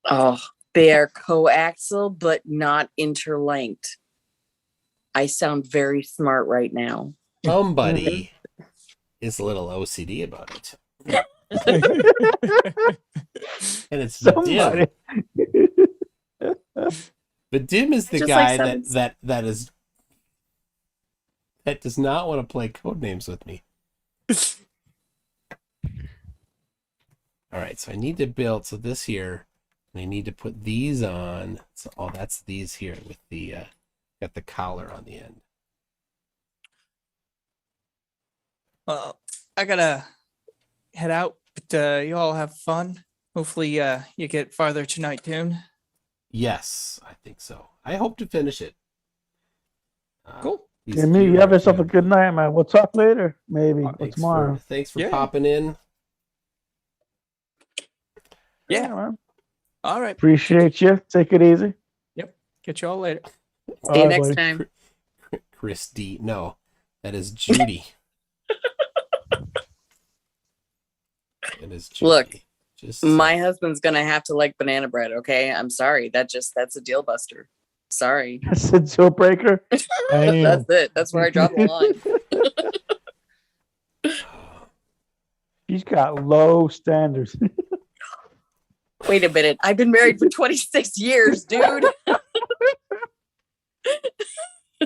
Oh, they are coaxial but not interlinked. I sound very smart right now. Somebody is a little OCD about it. And it's Somebody. Vadim. Vadim is the Just guy like that does not want to play Codenames with me. All right, so I need to build, so this here, and I need to put these on. So that's these here with the got the collar on the end. Well, I gotta head out, but you all have fun. Hopefully, you get farther tonight, Tune. Yes, I think so. I hope to finish it. Cool. these Yeah, me, you gear have are yourself a good. good night, man. We'll talk later, maybe, or Thanks tomorrow. Thanks for Yeah. popping in. Yeah. Man. All right. Appreciate you. Take it easy. Catch you all later. See you All right, next buddy. time. Christy. No, that is Judy. It is Judy. Look, Just My husband's gonna have to like banana bread. Okay, I'm sorry. That's a deal buster. Sorry. That's a deal breaker. Damn. That's it. That's where I draw the line. He's got low standards. Wait a minute. I've been married for 26 years, dude.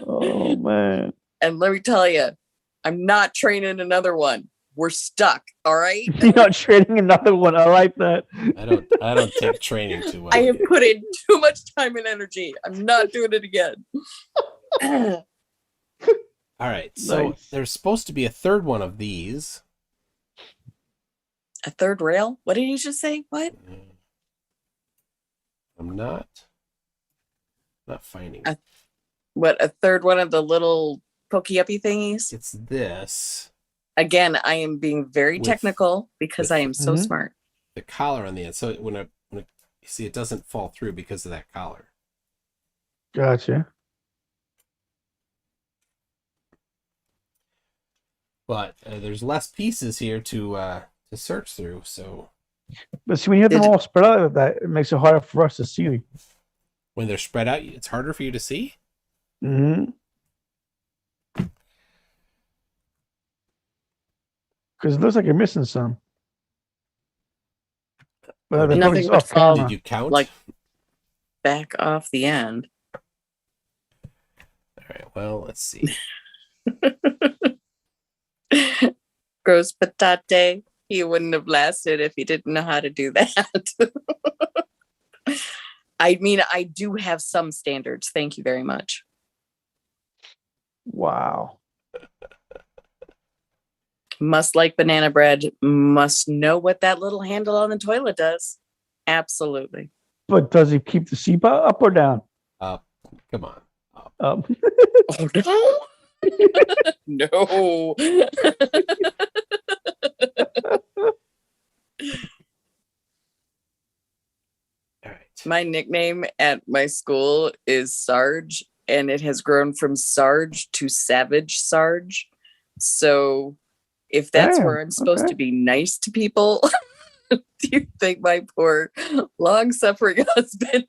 Oh man. And let me tell you, I'm not training another one. we're stuck. All right. You're not trading another one. I like that. I don't take training too well. I have put in too much time and energy. I'm not doing it again. All right, so Nice. there's supposed to be a third one of these. A third rail? What did you just say? What? I'm not finding A it. What? A third one of the little pokey uppy thingies? It's this. Again, I am being very With- technical because with- I am so Mhm. smart. The collar on the end. So when you see, it doesn't fall through because of that collar. Gotcha. But there's less pieces here to search through. So But see, when you have them Did- all spread out like that, it makes it harder for us to see. when they're spread out, it's harder for you to see. Mm-hmm. Because it looks like you're missing some. Well, they're Nothing probably just would off fall camera. Did you count? like- Back off the end. All right. Well, let's see. Gross patate. He wouldn't have lasted if he didn't know how to do that. I mean, I do have some standards. Thank you very much. Wow. Must like banana bread. Must know what that little handle on the toilet does. Absolutely. But does he keep the seat up or down? Come on. Up. Oh no. No. All right. My nickname at my school is Sarge, and it has grown from Sarge to Savage Sarge. So if that's Damn, where I'm supposed okay. to be nice to people, do you think my poor long suffering husband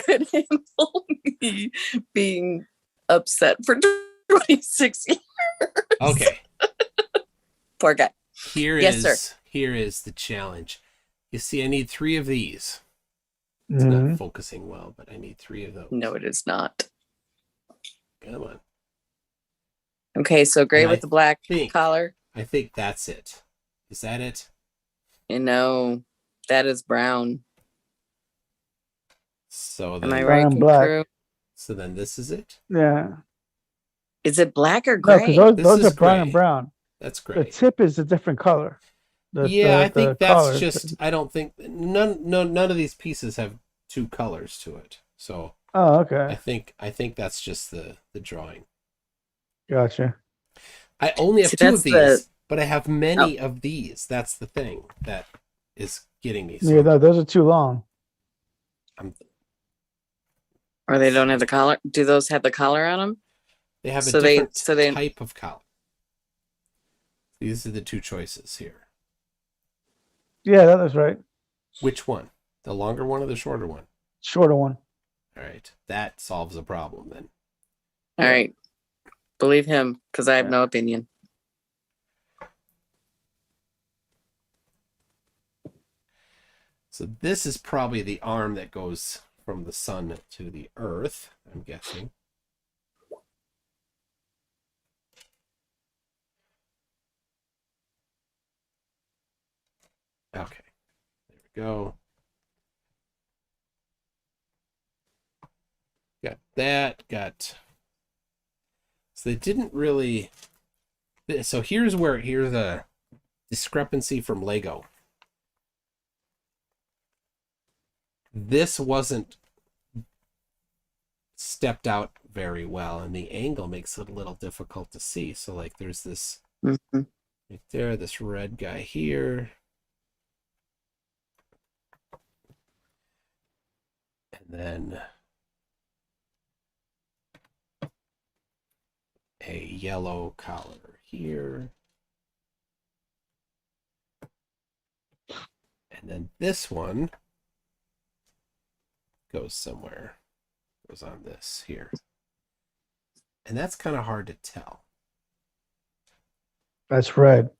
could handle me being upset for 26 years? Okay. Poor guy. Yes, sir. Here is the challenge. You see, I need 3 of these. It's Mhm. not focusing well, but I need 3 of those. No, it is not. Come on. Okay, so gray And I with the black think- collar. I think that's it. Is that it? You know, that is brown. So Am then, I Brown right, and black. crew? So then this is it. Yeah. Is it black or No, gray? because those, This those is are brown gray. and brown. That's The great. tip is a different color. Yeah, I think that's collar. just. I don't think none of these pieces have 2 colors to it. So Oh, I okay. think that's just the drawing. Gotcha. I only have See, 2 of that's these, the- but I have many of these. That's the thing that is getting me. So Yeah, no, those are too long. Or they don't have the collar? Do those have the collar on them? they have a so they- different so they- type of collar. These are the 2 choices here. Yeah, that was right. Which one? The longer one or the shorter one? Shorter one. All right, that solves the problem then. All right. Believe him, because I have Yeah. no opinion. So this is probably the arm that goes from the sun to the earth, I'm guessing. Okay, there we go. Got that, so they didn't really, so here's the discrepancy from Lego. This wasn't stepped out very well, and the angle makes it a little difficult to see. So like there's this Mhm. right there, this red guy here. And then a yellow collar here. And then this one goes somewhere. Goes on this here. And that's kind of hard to tell. That's red.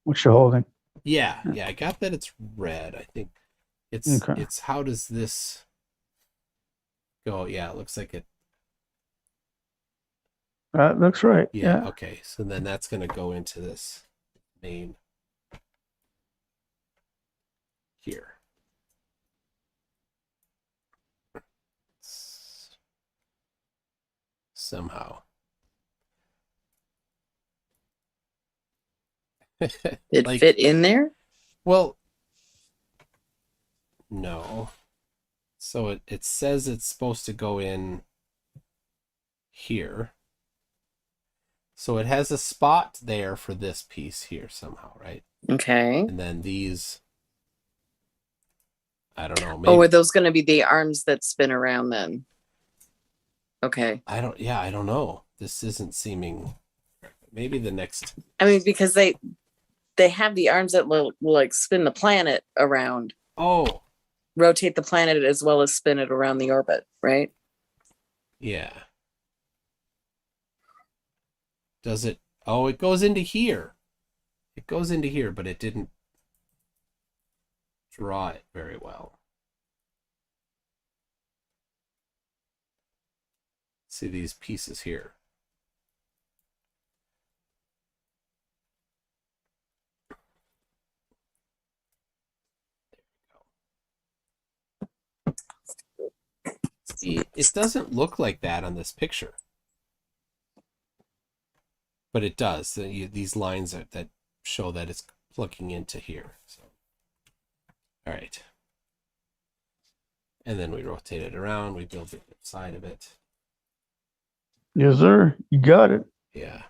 What you're holding. Yeah, I got that it's red. I think it's Okay. it's how does this go? Yeah, it looks like it. That looks right. Yeah, Yeah. okay. So then that's going to go into this main here. Somehow. It Like, fit in there? well, no. So it says it's supposed to go in here. So it has a spot there for this piece here somehow, right? Okay. And then these, I don't know. Oh, Maybe are those going to be the arms that spin around then? Okay. I don't know. This isn't seeming. Maybe the next. I mean, because they have the arms that will like spin the planet around, Oh, rotate the planet as well as spin it around the orbit, right? yeah. Does it? Oh, it goes into here. It goes into here, but it didn't draw it very well. See these pieces here. See, it doesn't look like that on this picture. But it does. These lines that show that it's plugging into here. So, all right. And then we rotate it around. We build the side of it. Yes, sir. You got it. Yeah.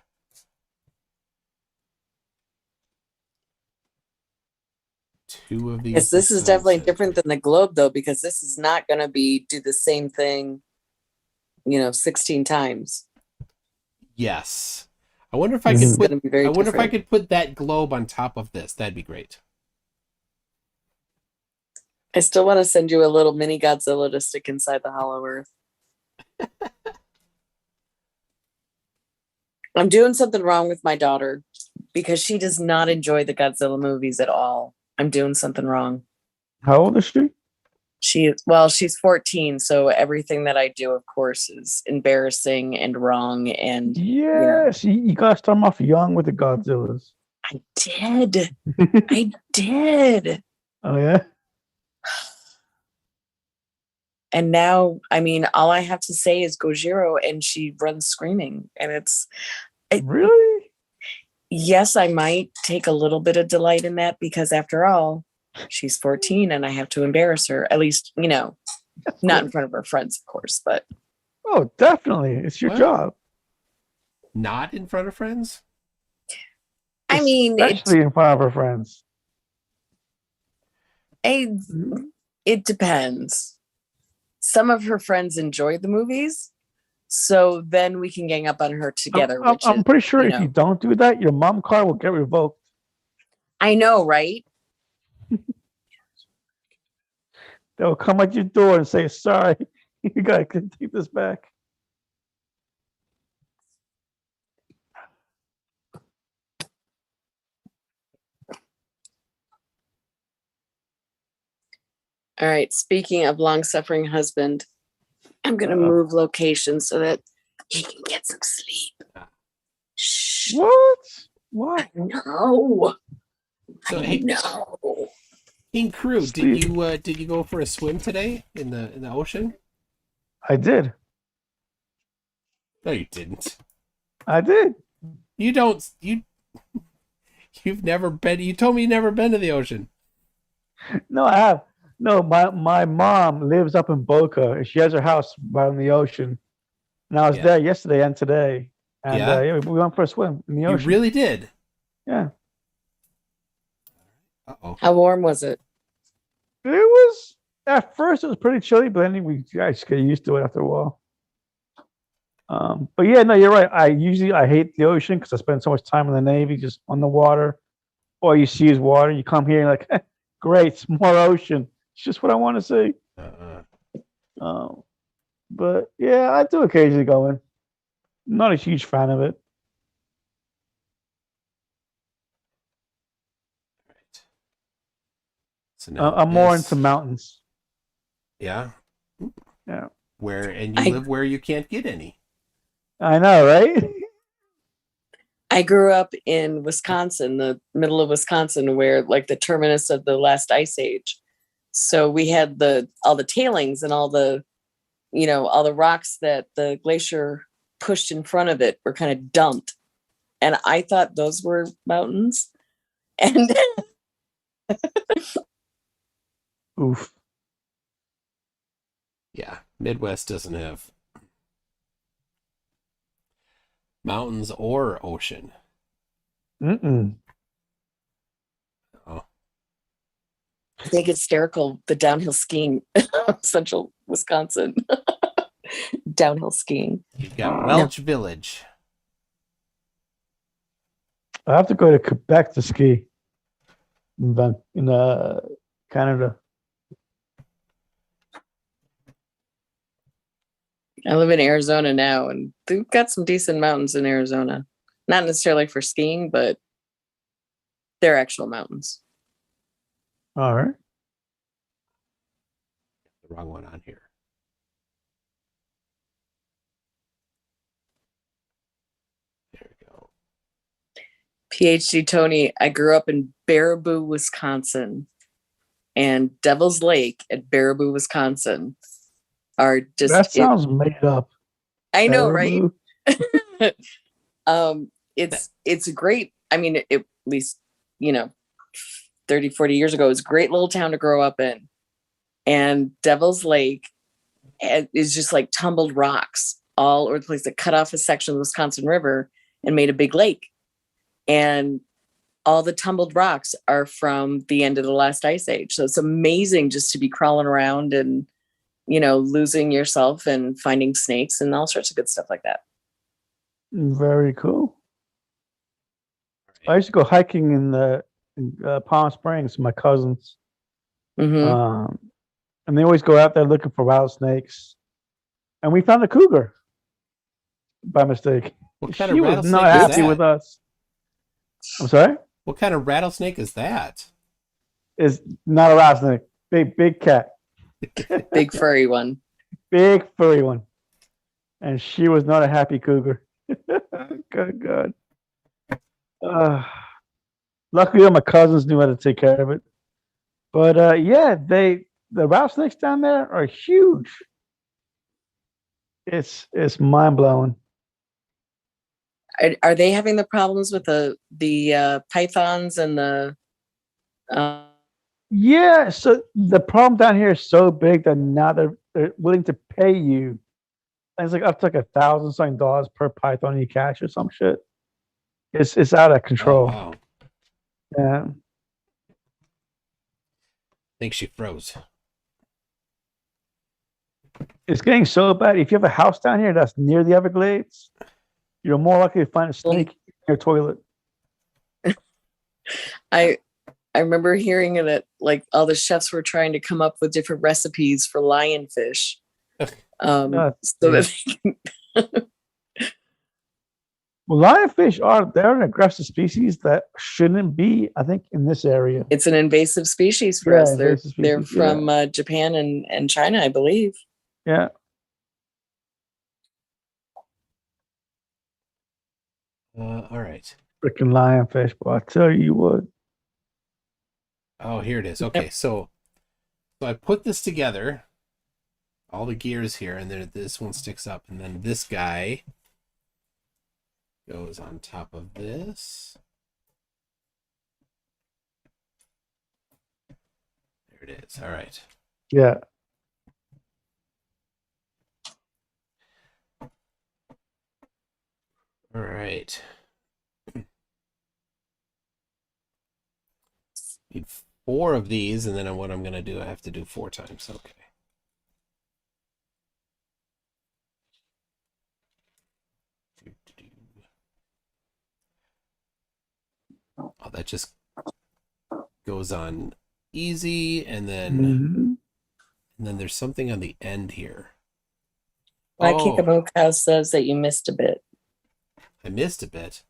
Two of these. Yes, this is design definitely sets. different than the globe, though, because this is not going to do the same thing, 16 times. Yes. I wonder if I This could is put. gonna be very I wonder if I different. could put that globe on top of this. That'd be great. I still want to send you a little mini Godzilla to stick inside the Hollow Earth. I'm doing something wrong with my daughter because she does not enjoy the Godzilla movies at all. I'm doing something wrong. How old is she? She's 14, so everything that I do, of course, is embarrassing and wrong. And Yes, you gotta start 'em off young with the Godzillas. I did. I did. Oh yeah. And now, I mean, all I have to say is Gojira, and she runs screaming. And Really? yes, I might take a little bit of delight in that because, after all, she's 14 and I have to embarrass her. At least, not in front of her friends, of course, but Oh, definitely. It's your What? job. Not in front of friends. I mean, Especially in front of her friends. it depends. Some of her friends enjoy the movies, so then we can gang up on her together. I'm pretty sure if you don't do that, your mom card will get revoked. I know, right? They'll come at your door and say, "Sorry, you gotta take this back." All right. Speaking of long-suffering husband, I'm gonna move location so that he can get some sleep. Shh. What? What? No. So hey, No. King Crew, Steve. did you go for a swim today in the ocean? I did. No, you didn't. I did. You've never been. You told me you've never been to the ocean. No, I have. No, my mom lives up in Boca, and she has her house right on the ocean. And I was Yeah. there yesterday and today, and Yeah? yeah, we went for a swim in the You ocean. really did. Yeah, Uh-oh. How warm was it? it was at first it was pretty chilly, but then we just get used to it after a while. But yeah, no, you're right. I hate the ocean because I spend so much time in the Navy, just on the water. All you see is water. You come here, and you're like, great, it's more ocean. It's just what I want to see. But yeah, I do occasionally go in. Not a huge fan of it. Right. So now I'm more this- into mountains. Yeah. Yeah. And you live where you can't get any. I know, right? I grew up in Wisconsin, the middle of Wisconsin, where like the terminus of the last ice age. So we had all the tailings and all the, all the rocks that the glacier pushed in front of it were kind of dumped. And I thought those were mountains. And Oof. Yeah, Midwest doesn't have mountains or ocean. Mm-mm. Oh, I think it's hysterical, the downhill skiing, central Wisconsin. Downhill skiing. you've got Welch Village. I have to go to Quebec to ski in Canada. I live in Arizona now, and they've got some decent mountains in Arizona. Not necessarily for skiing, but they're actual mountains. All right. The wrong one on here. There we go. PhD Tony, I grew up in Baraboo, Wisconsin, and Devil's Lake at Baraboo, Wisconsin are just. That sounds made up. I know, right? Baraboo. It's a great. I mean, at least 30, 40 years ago, it was a great little town to grow up in, and Devil's Lake is just like tumbled rocks all over the place that cut off a section of the Wisconsin River and made a big lake. And all the tumbled rocks are from the end of the last ice age. So it's amazing just to be crawling around and, losing yourself and finding snakes and all sorts of good stuff like that. Very cool. I used to go hiking in Palm Springs with my cousins. Mm-hmm. And they always go out there looking for rattlesnakes. And we found a cougar by mistake. What kind She of was rattlesnake not is happy that? with us. I'm sorry? What kind of rattlesnake is that? It's not a rattlesnake. Big cat. Big furry one. Big furry one. And she was not a happy cougar. Good God. Luckily, my cousins knew how to take care of it. But the rattlesnakes down there are huge. It's mind blowing. Are they having the problems with the pythons and the? Yeah, so the problem down here is so big that now they're willing to pay you. It's like up to like $1,000 per python you catch or some shit. It's out of Oh, control. wow. Yeah. I think she froze. It's getting so bad. If you have a house down here that's near the Everglades, you're more likely to find a snake in your toilet. I remember hearing that like all the chefs were trying to come up with different recipes for lionfish. So that they can. Well, lionfish they're an aggressive species that shouldn't be, I think, in this area. It's an invasive species for us. They're from Japan and China, I believe. Yeah. All right. Freaking lionfish, boy. I tell you what. Oh, here it is. Okay, so I put this together, all the gears here, and then this one sticks up, and then this guy goes on top of this. There it is. All right. Yeah. All right. Need 4 of these, and then what I'm going to do, I have to do 4 times. Okay. Oh, that just goes on easy, and then there's something on the end here. Kikaboka says that you missed a bit. I missed a bit.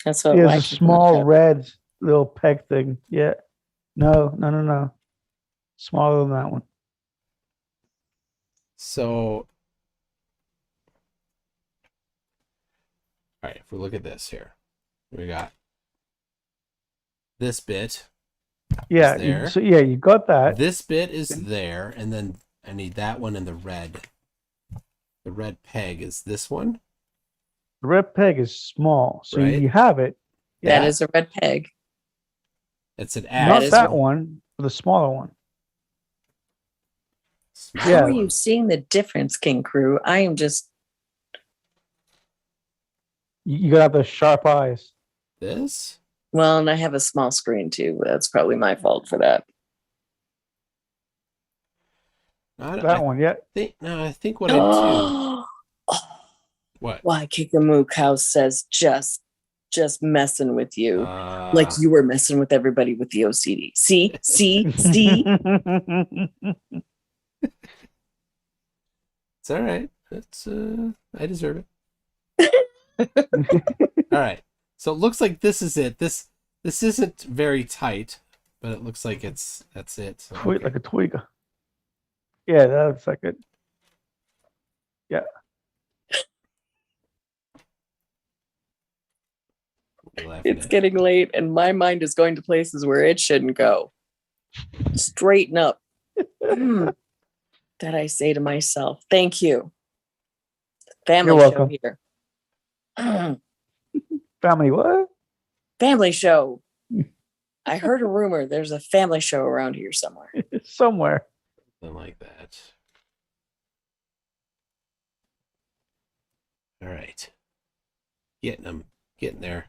That's what. There's a small red little peg thing. Yeah. No. Smaller than that one. So, all right, we look at this here, we got this bit. Yeah. there. So yeah, you got that. This bit is there, and then I need that one and the red. The red peg is this one. The red peg is small, so Right. you have it. That is a red peg. It's an Not axe. that one, but the smaller one. Small Yeah. How are one. you seeing the difference, King Crew? I am just You gotta have the sharp eyes. This? well, and I have a small screen too. That's probably my fault for that. That one, yeah. I think what I do. What? Why Kikamoo Cow says just messing with you. Like you were messing with everybody with the OCD. See? It's all right. It's I deserve it. All right. So it looks like this is it. This isn't very tight, but it looks like that's it. So, Tweak okay. like a twig. Yeah, that's like it. Yeah. You're laughing It's at. getting late and my mind is going to places where it shouldn't go. Straighten up. That I say to myself. Thank you. Family You're show welcome. here. Family what? Family show. I heard a rumor there's a family show around here somewhere. Somewhere. Something like that. All right. Getting there.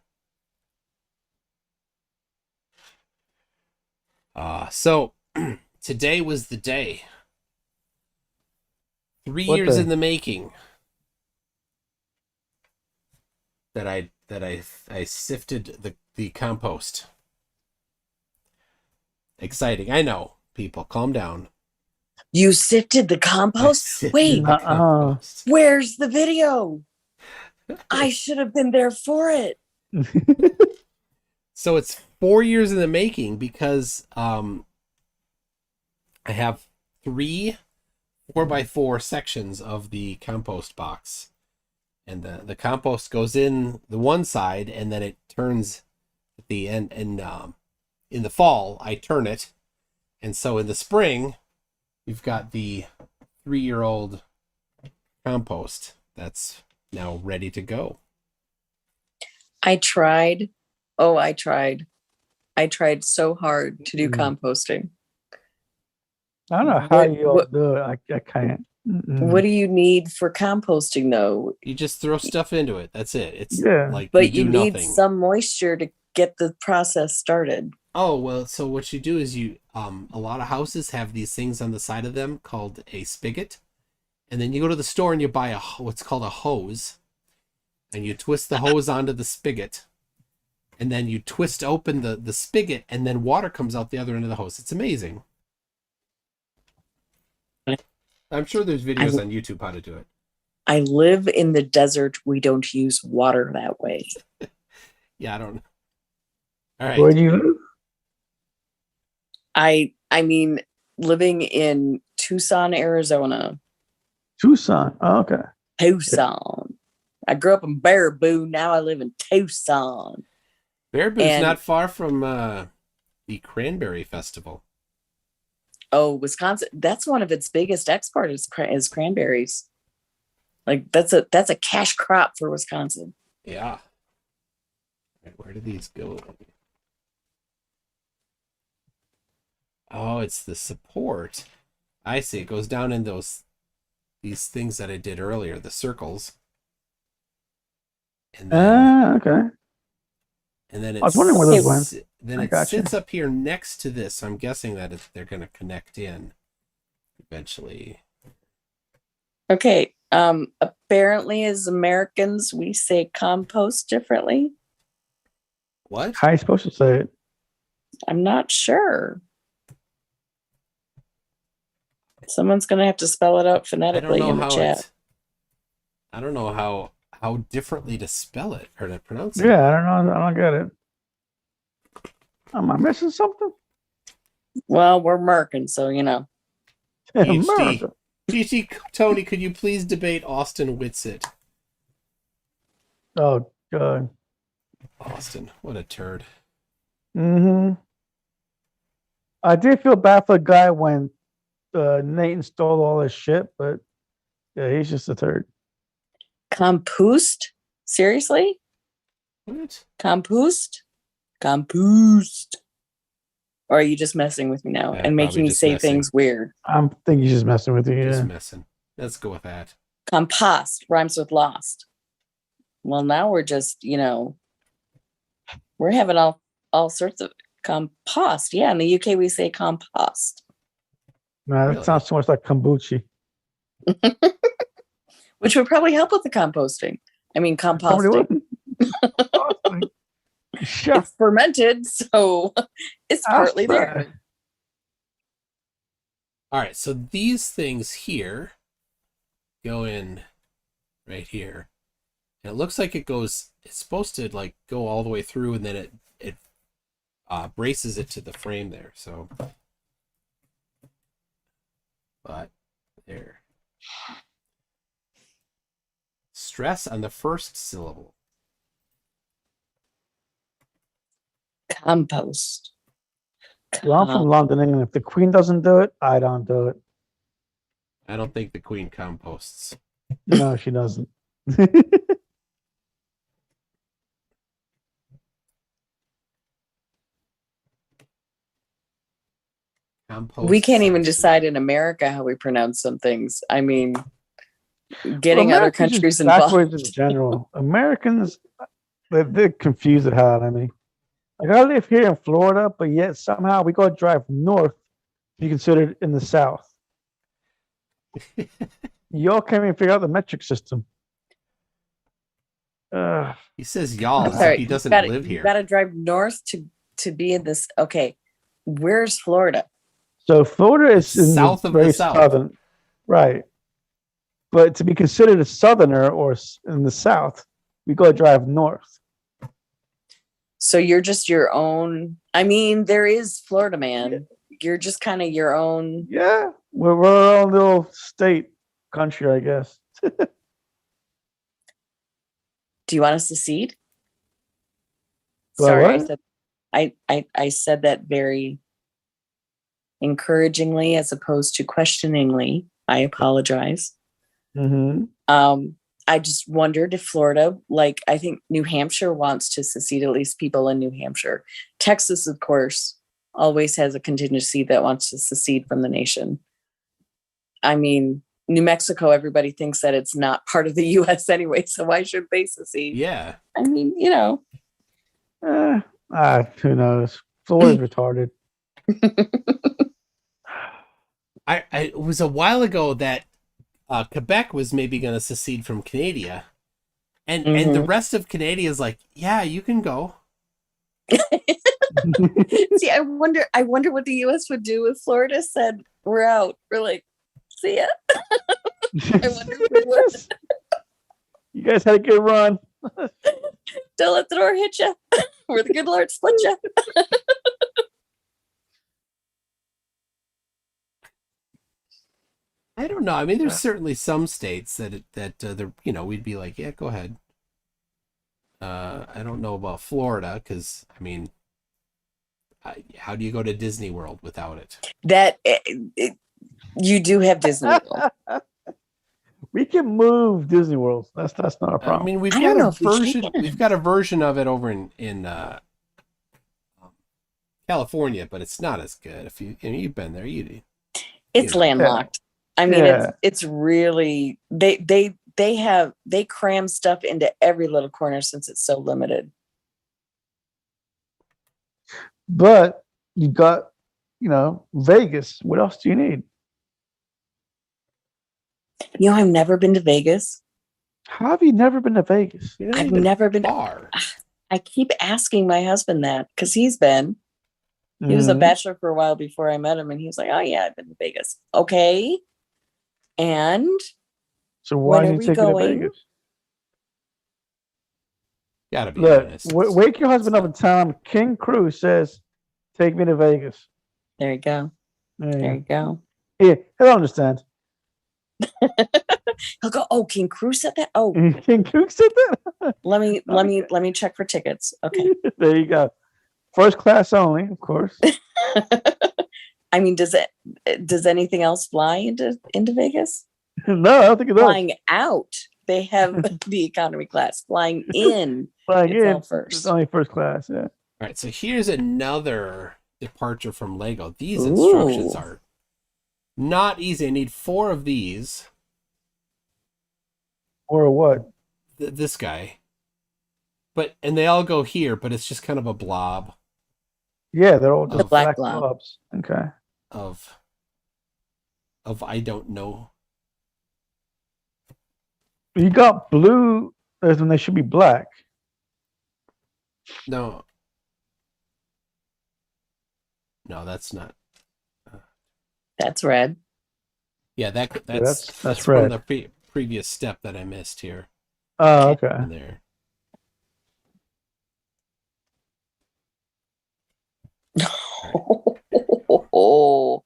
So today was the day. 3 What years day? in the making. That I sifted the compost. Exciting. I know, people. Calm down. You sifted the I compost? sifted Wait, the compost. where's the video? I should have been there for it. So it's 4 years in the making because I have 3 4x4 sections of the compost box. And the compost goes in the one side, and then it turns at the end. And in the fall, I turn it. And so in the spring, we've got the 3-year-old compost that's now ready to go. I tried. Oh, I tried. I tried so hard to do composting. I don't know how What- you all what- do it. I can't. What do you need for composting though? You just throw stuff into it. That's it. It's Yeah. like But you you do need nothing. some moisture to get the process started. Oh, well, so what you do is you a lot of houses have these things on the side of them called a spigot. And then you go to the store and you buy what's called a hose. And you twist the hose onto the spigot. And then you twist open the spigot, and then water comes out the other end of the hose. It's amazing. I'm sure there's videos on YouTube how to do it. I live in the desert. We don't use water that way. Yeah, I don't know. All right. Where do you live? I mean, living in Tucson, Arizona. Tucson. Oh, okay. Tucson. I grew up in Baraboo. Now I live in Tucson. Baraboo's And- not far from the Cranberry Festival. Oh, Wisconsin. That's one of its biggest exports is cranberries. Like that's a cash crop for Wisconsin. Yeah. Right, where do these go? Oh, it's the support. I see. It goes down in these things that I did earlier, the circles. And then, Okay. and then I was wondering where those went. Then I it gotcha. sits up here next to this. So I'm guessing that they're going to connect in eventually. Okay. Apparently, as Americans, we say compost differently. What? How are you supposed to say it? I'm not sure. Someone's gonna have to spell it out I don't phonetically know in the how chat. I don't know how differently to spell it or to pronounce it. Yeah, I don't know. I don't get it. Am I missing something? Well, we're American, so you know. PhD. America. GT Tony, could you please debate Austin Whitsitt? Oh, God. Austin, what a turd. Mm-hmm. I did feel bad for the guy when Nathan stole all his shit, but yeah, he's just a turd. Compost? Seriously? What? Compost? Compost. Or are you just messing with me now Yeah, and probably making me just say messing. things weird? I'm thinking he's just messing with you. Just Yeah. messing. Let's go with that. Compost rhymes with lost. Well, now we're just, we're having all sorts of compost. Yeah, in the UK we say compost, Man, that Really? sounds too much like kombucha. which would probably help with the composting. I mean, Probably composting. wouldn't. Shut It's fermented, so it's partly there. All right, so these things here go in right here. And it looks like it's supposed to like go all the way through, and then it braces it to the frame there. So, but there. Stress on the first syllable. Compost. Well, I'm from London, England. If the Queen doesn't do it, I don't do it. I don't think the Queen composts. No, she doesn't. Compost. We can't even sounds decide good. in America how we pronounce some things. I mean, getting Well, other America's just countries backwards involved. in general. Americans, they're confused at how. I mean, like I live here in Florida, but yet somehow we got to drive north to be considered in the South. Y'all can't even figure out the metric system. He says y'all as if Sorry, he doesn't you live here. got to drive north to be in this. Okay, where's Florida? So Florida is in South the of the very South. southern, right? But to be considered a southerner or in the South, we got to drive north. So you're just your own. I mean, there is Florida man. You're just kind of your own. Yeah, we're our own little state country, I guess. Do you want us to secede? Do I Sorry, I what? said I said that very encouragingly as opposed to questioningly. I apologize. Mm-hmm. I just wondered if Florida, like I think New Hampshire wants to secede, at least people in New Hampshire. Texas, of course, always has a contingency that wants to secede from the nation. I mean, New Mexico, everybody thinks that it's not part of the US anyway, so why should they secede? Yeah. I mean, Who knows? Florida's retarded. It was a while ago that Quebec was maybe going to secede from Canada, and the rest of Canada is like, yeah, you can go. See, I wonder what the US would do if Florida said, we're out. We're like, see ya. I wonder if we would. You guys had a good run. Don't let the door hit you. Where the good Lord split you. I don't know. I mean, there's certainly some states that they're, we'd be like, yeah, go ahead. I don't know about Florida because, I mean, how do you go to Disney World without it? You do have Disney World. We can move Disney World. That's not a problem. I mean, we've I don't got know a if we version. can. We've got a version of it over in California, but it's not as good. If you've been there, It's landlocked. I mean, Yeah. it's really they cram stuff into every little corner since it's so limited. But you got, Vegas. What else do you need? I've never been to Vegas. How have you never been to Vegas? I've never been. far. I keep asking my husband that because he's been. He was a bachelor for a while before I met him, and he was like, "Oh yeah, I've been to Vegas." Okay, and So why when are are you we taking to going? Vegas? Gotta be Look, honest. wake your husband up and tell him King Cruz says, "Take me to Vegas." There you go. There There you go. Yeah, he'll understand. He'll go, oh, King Crew said that? Oh, King Cook said that. let me check for tickets. Okay. There you go. First class only, of course. I mean, does anything else fly into Vegas? No, I don't think it does. Flying out, they have the economy class. Flying in, Flying it's in, all it's first. only first class. Yeah. All right, so here's another departure from Lego. These Ooh. instructions are not easy. I need 4 of these. Or what? This guy. And they all go here, but it's just kind of a blob Yeah, they're all The just black black blob. blobs. Okay. of I don't know. You got blue as when they should be black. No. No, that's not. That's red. Yeah, that's that's from red. the previous step that I missed here. Oh, okay. In there. Oh,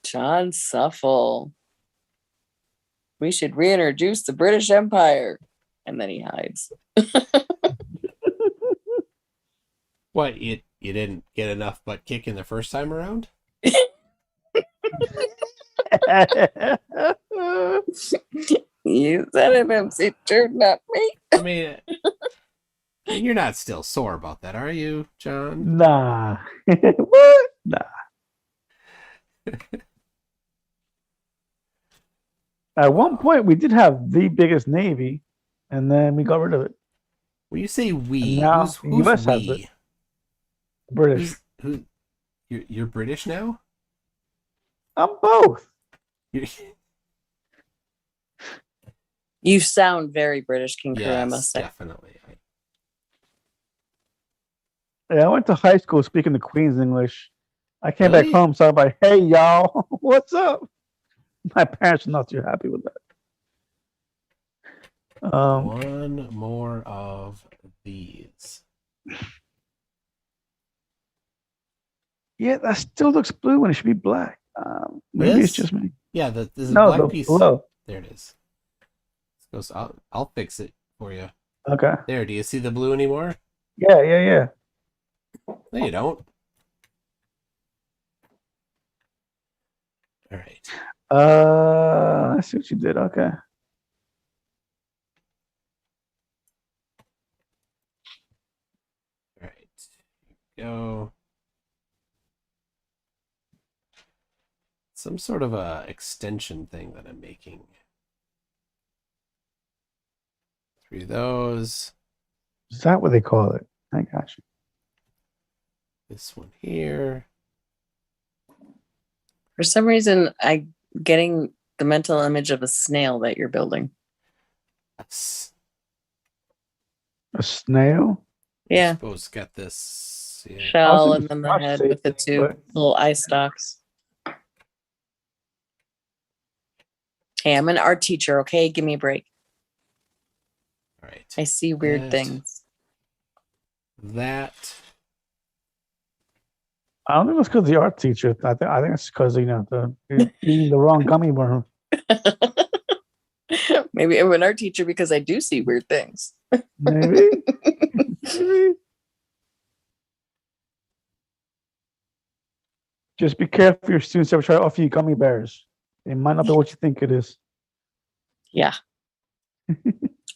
John Suffel. We should reintroduce the British Empire. And then he hides. What, you didn't get enough butt kicking the first time around? You said it, MC Turd, not me. I mean, you're not still sore about that, are you, John? Nah. What? Nah. At one point, we did have the biggest navy, and then we got rid of it. When you say we, And now who's the US has we? it. British. You're British now? I'm both. You're- You sound very British, King Crew, I must yes, say. definitely. Yeah, I went to high school speaking the Queen's English. I came Really? back home, so I'm like, "Hey, y'all, what's up?" My parents are not too happy with that. One more of these. Yeah, that still looks blue when it should be black. Maybe it's This? just me. Yeah, there's a No, black the piece. below. There it is. Goes. I'll fix it for you. Okay. There. Do you see the blue anymore? Yeah. No, you don't. All right. I see what you did. Okay. All right. Go. Some sort of a extension thing that I'm making. 3 of those. Is that what they call it? I got you. This one here. For some reason, I'm getting the mental image of a snail that you're building. That's, A snail? I Yeah. suppose it's got this. Yeah. Shell Also, and then the watch head safe, with the two but- little eye stalks. Hey, I'm an art teacher, okay? Give me a break. All right. I see weird That. things. That. I don't think it's because the art teacher. I think it's because you're eating the wrong gummy worm. Maybe I'm an art teacher because I do see weird things. Maybe. Maybe. Just be careful. Your students ever try to offer you gummy bears. It might not be what you think it is. Yeah.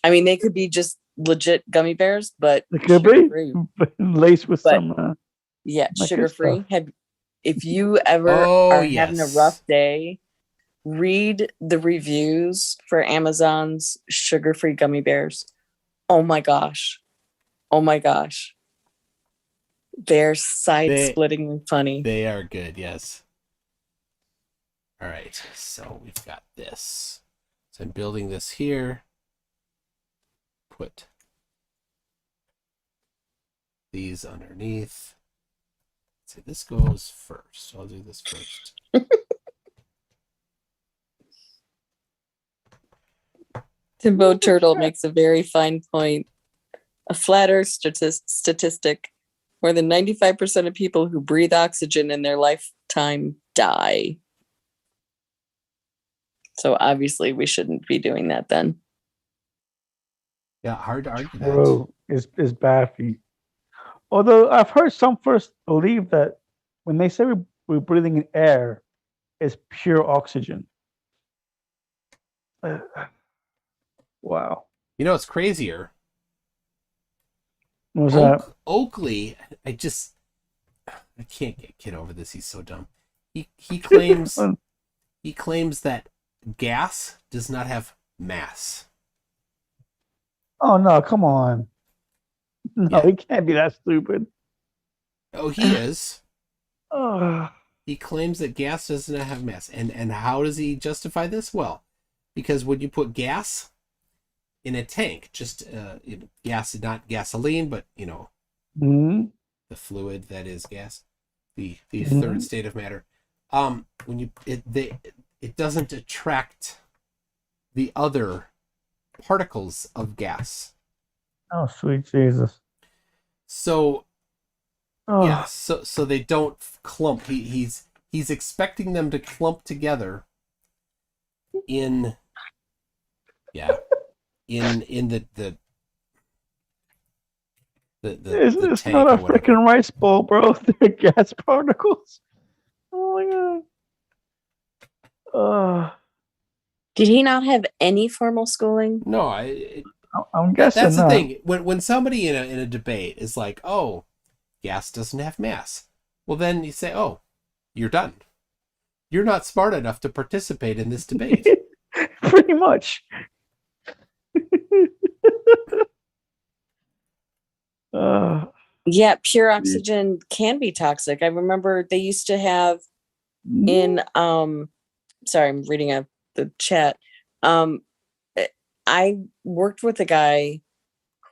I mean, they could be just legit gummy bears, but It could be sugar-free. laced with But- some. Yeah, Like sugar this free. stuff. If you ever Oh, are having a yes. rough day, read the reviews for Amazon's sugar-free gummy bears. Oh my gosh. Oh my gosh. They're side-splittingly funny. They are good, yes. All right, so we've got this. So I'm building this here. Put these underneath. So this goes first. I'll do this first. Timbo Turtle makes a very fine point. A flat earth statistic. More than 95% of people who breathe oxygen in their lifetime die. So obviously we shouldn't be doing that then. Yeah, hard to argue that. Bro, it's bad for you. Although I've heard some first believe that when they say we're breathing in air, it's pure oxygen. Wow. You know, it's crazier. What was that? Oakley, I can't get over this. He's so dumb. He claims that gas does not have mass. Oh no, come on. No, Yeah. he can't be that stupid. Oh, he is. Oh, He claims that gas does not have mass. And how does he justify this? Well, because when you put gas in a tank, just gas, not gasoline, but mhm. the fluid that is gas, the Mhm. third state of matter. When you it doesn't attract the other particles of gas. Oh, sweet Jesus. So Oh, yeah, so they don't clump. He's expecting them to clump together in the it's tank not or a whatever. freaking rice bowl, bro. They're gas particles. Oh my god. Did he not have any formal schooling? No, I'm guessing that's the not. thing. When somebody in a debate is like, "Oh, gas doesn't have mass," well, then you say, "Oh, you're done. You're not smart enough to participate in this debate." Pretty much. uh, Yeah, pure oxygen can be toxic. I remember they used to have in sorry, I'm reading the chat. I worked with a guy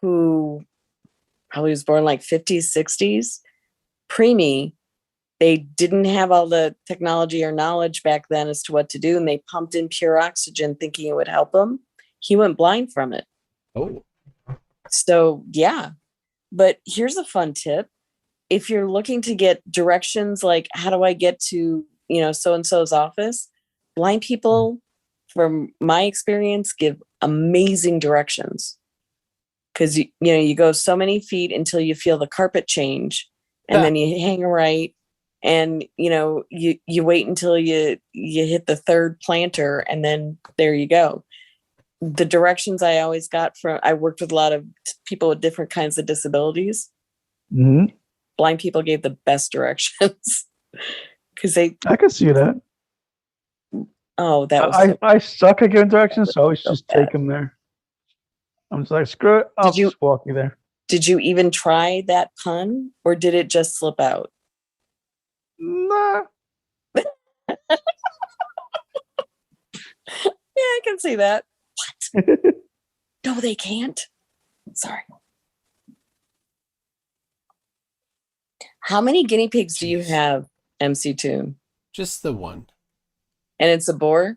who probably was born like 50s, 60s, preemie. They didn't have all the technology or knowledge back then as to what to do, and they pumped in pure oxygen thinking it would help him. He went blind from it. Oh, So yeah. But here's a fun tip. If you're looking to get directions like how do I get to, so and so's office, blind people, from my experience, give amazing directions. Because you go so many feet until you feel the carpet change, and then you hang a right, and you wait until you hit the third planter, and then there you go. The directions I always got I worked with a lot of people with different kinds of disabilities. mhm. Blind people gave the best directions because I can see that. that was I suck at giving directions, so I always so just bad. take them there. I'm just like, screw it. I'll you- just walk you there. Did you even try that pun, or did it just slip out? Nah. Yeah, I can see that. No, they can't. Sorry. How many guinea pigs do you Jeez. have, MC Toon? just the one. And it's a boar?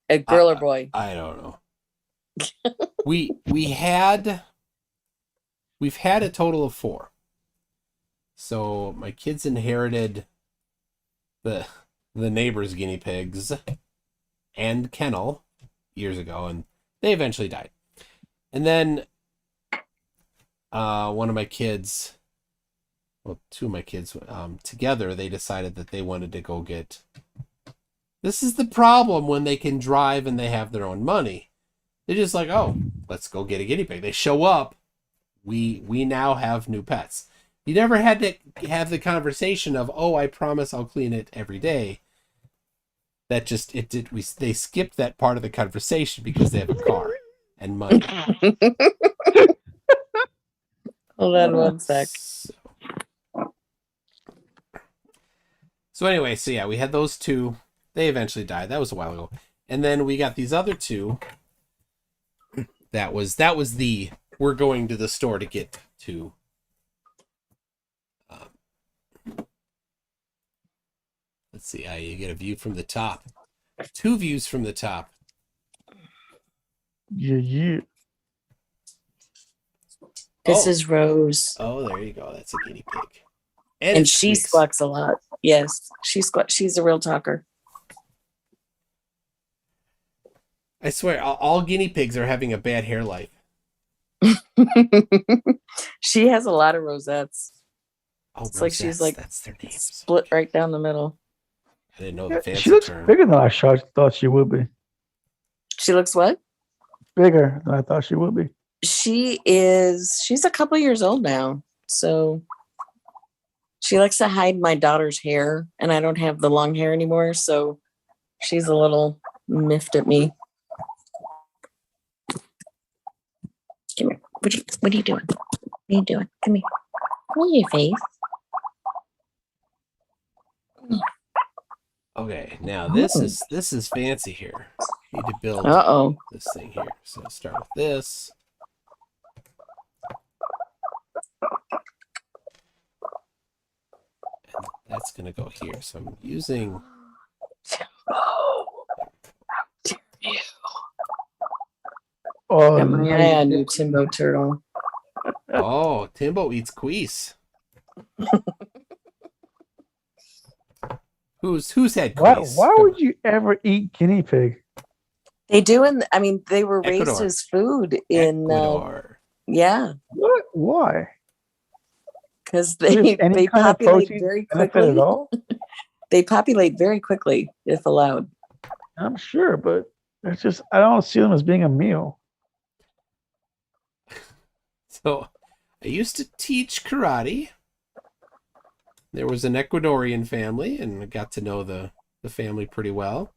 A girl or boy? I don't know. We've had a total of 4. So my kids inherited the neighbor's guinea pigs and kennel years ago, and they eventually died. And then one of my kids, well, 2 of my kids, together, they decided that they wanted to go get. This is the problem when they can drive and they have their own money. They're just like, oh, let's go get a guinea pig. They show up. We now have new pets. You never had to have the conversation of, oh, I promise I'll clean it every day. That just they skipped that part of the conversation because they have a car and money. Hold on one sec. So anyway, so yeah, we had those 2. They eventually died. That was a while ago. And then we got these other 2. That was the we're going to the store to get to. Let's see. You get a view from the top. 2 views from the top. Yeah. This Oh. is Rose. Oh, there you go. That's a guinea pig. And it she squeaks. squawks a lot. Yes, she squawks. She's a real talker. I swear, all guinea pigs are having a bad hair life. She has a lot of rosettes. Oh, It's like she's rosettes, like that's their names. split right down the middle. I didn't know Yeah, the fancy she looks term. bigger than I thought she would be. She looks what? Bigger than I thought she would be. She's a couple years old now. So she likes to hide my daughter's hair, and I don't have the long hair anymore. So she's a little miffed at me. Come here. What are you doing? What are you doing? Come here. Come on, your face. Okay, now this is fancy here. Need to build Uh-oh. this thing here. So start with this. And that's gonna go here. So I'm using Oh, Got my eye on you, Timbo Turtle. oh, Timbo eats queese. Who's had Why queese? would you ever eat guinea pig? They do, they were raised Ecuador. as food in, Ecuador. yeah, What? Why? because Is they any kind of populate protein very benefit quickly. at all? They populate very quickly if allowed. I'm sure, but it's just I don't see them as being a meal. So I used to teach karate. There was an Ecuadorian family, and I got to know the family pretty well.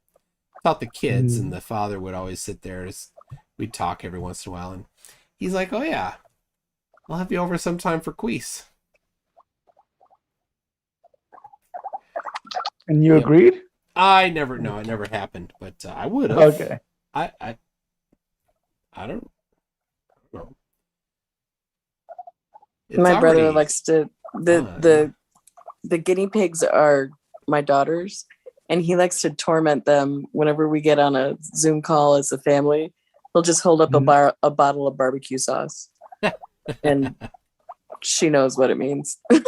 Taught the kids, and the father would always sit there. We'd talk every once in a while, and he's like, "Oh yeah, I'll have you over sometime for queese." And you Yep. agreed? It never happened, but I would have. Okay. I don't know. It's My brother already likes to the guinea pigs are my daughters, and he likes to torment them whenever we get on a Zoom call as a family. He'll just hold up a bottle of barbecue sauce, and she knows what it means. Oh,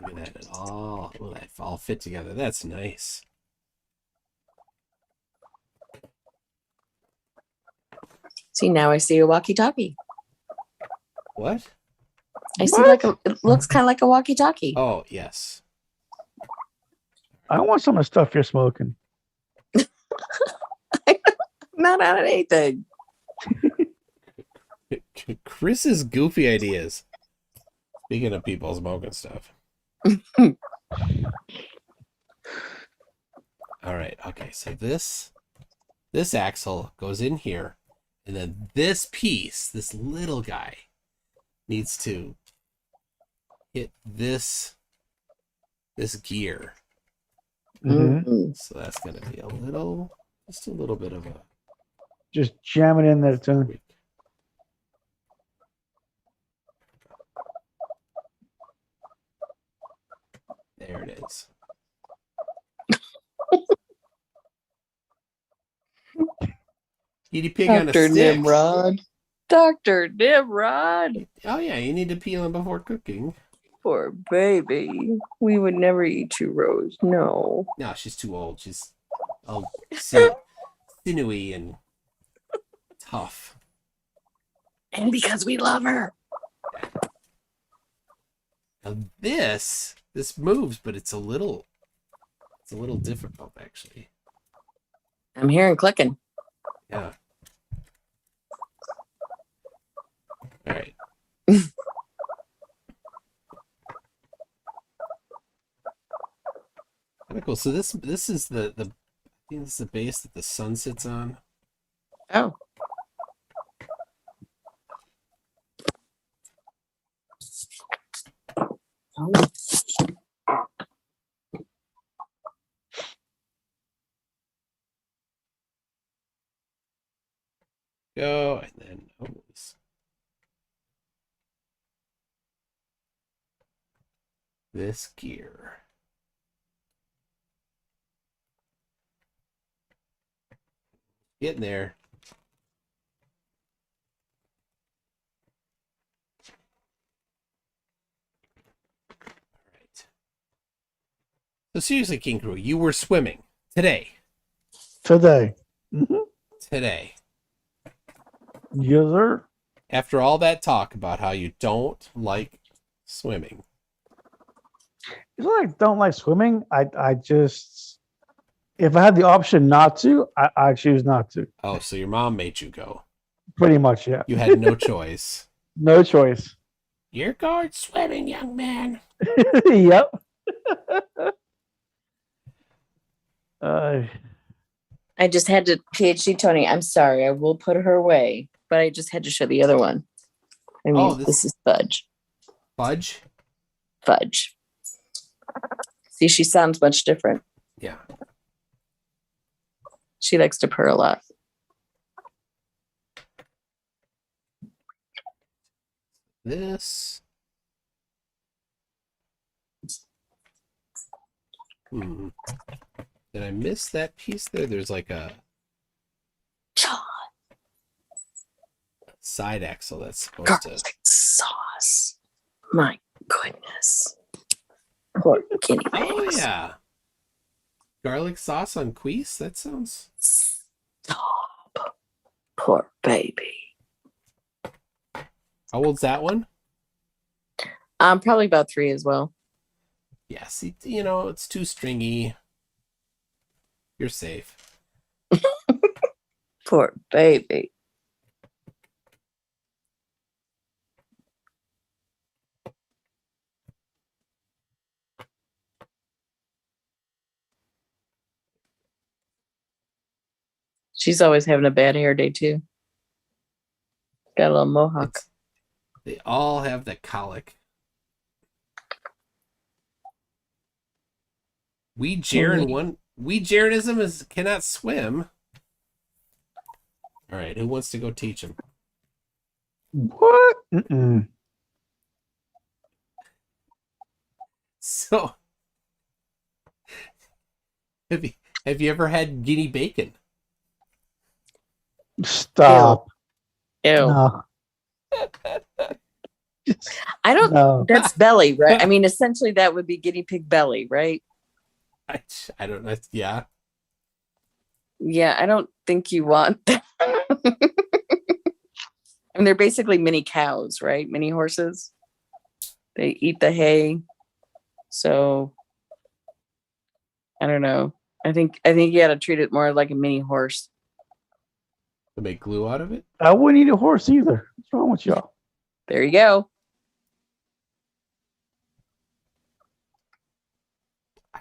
look at that! That all fit together. That's nice. See, now I see a walkie-talkie. What? I see it looks kind of like a walkie-talkie. Oh yes. I want some of the stuff you're smoking. Not on anything. Chris's goofy ideas. Speaking of people smoking stuff. All right. Okay. So this axle goes in here, and then this piece, this little guy, needs to hit this gear. Mhm. So that's gonna be just a little bit of a Just jam it in there, too. tweak. There it is. Guinea pig on a Dr. stick. Nimrod. Dr. Nimrod. Oh yeah, you need to peel them before cooking. Poor baby. We would never eat you, Rose. No. No, she's too old. She's all sinewy and tough. And because we love her. Now this moves, but it's a little difficult actually. I'm hearing clicking. Yeah. All right. Kind of cool. So this is the I think this is the base that the sun sits on. Oh. Go and then this gear. Getting there. All right. So seriously, King Crew, you were swimming today. Today. Mhm. today. Yes, sir. After all that talk about how you don't like swimming. It's not like I don't like swimming. I just, if I had the option not to, I choose not to. Oh, so your mom made you go. Pretty much, yeah. You had no choice. No choice. You're going swimming, young man. Yep. Uh, I just had to PhD Tony. I'm sorry. I will put her away, but I just had to show the other one. I mean, Oh, this is fudge. Fudge? Fudge. See, she sounds much different. Yeah. She likes to purr a lot. This. Did I miss that piece there? There's like a side axle that's supposed to. Garlic sauce. My goodness. Poor guinea pigs. Oh yeah. Garlic sauce on queese? That sounds. Stop. Poor baby. How old's that one? Probably about 3 as well. Yeah, see, you know, it's too stringy. You're safe. Poor baby. She's always having a bad hair day too. Got a little mohawk. They all have that colic. Jaronism cannot swim. All right, who wants to go teach him? what? Mm-mm. So, have you ever had guinea bacon? Stop. Ew. No. I don't. No. That's belly, right? I mean, essentially, that would be guinea pig belly, right? I don't know. Yeah. Yeah, I don't think you want that. I mean, they're basically mini cows, right? Mini horses. They eat the hay. So I don't know. I think you got to treat it more like a mini horse. To make glue out of it? I wouldn't eat a horse either. What's wrong with y'all? There you go.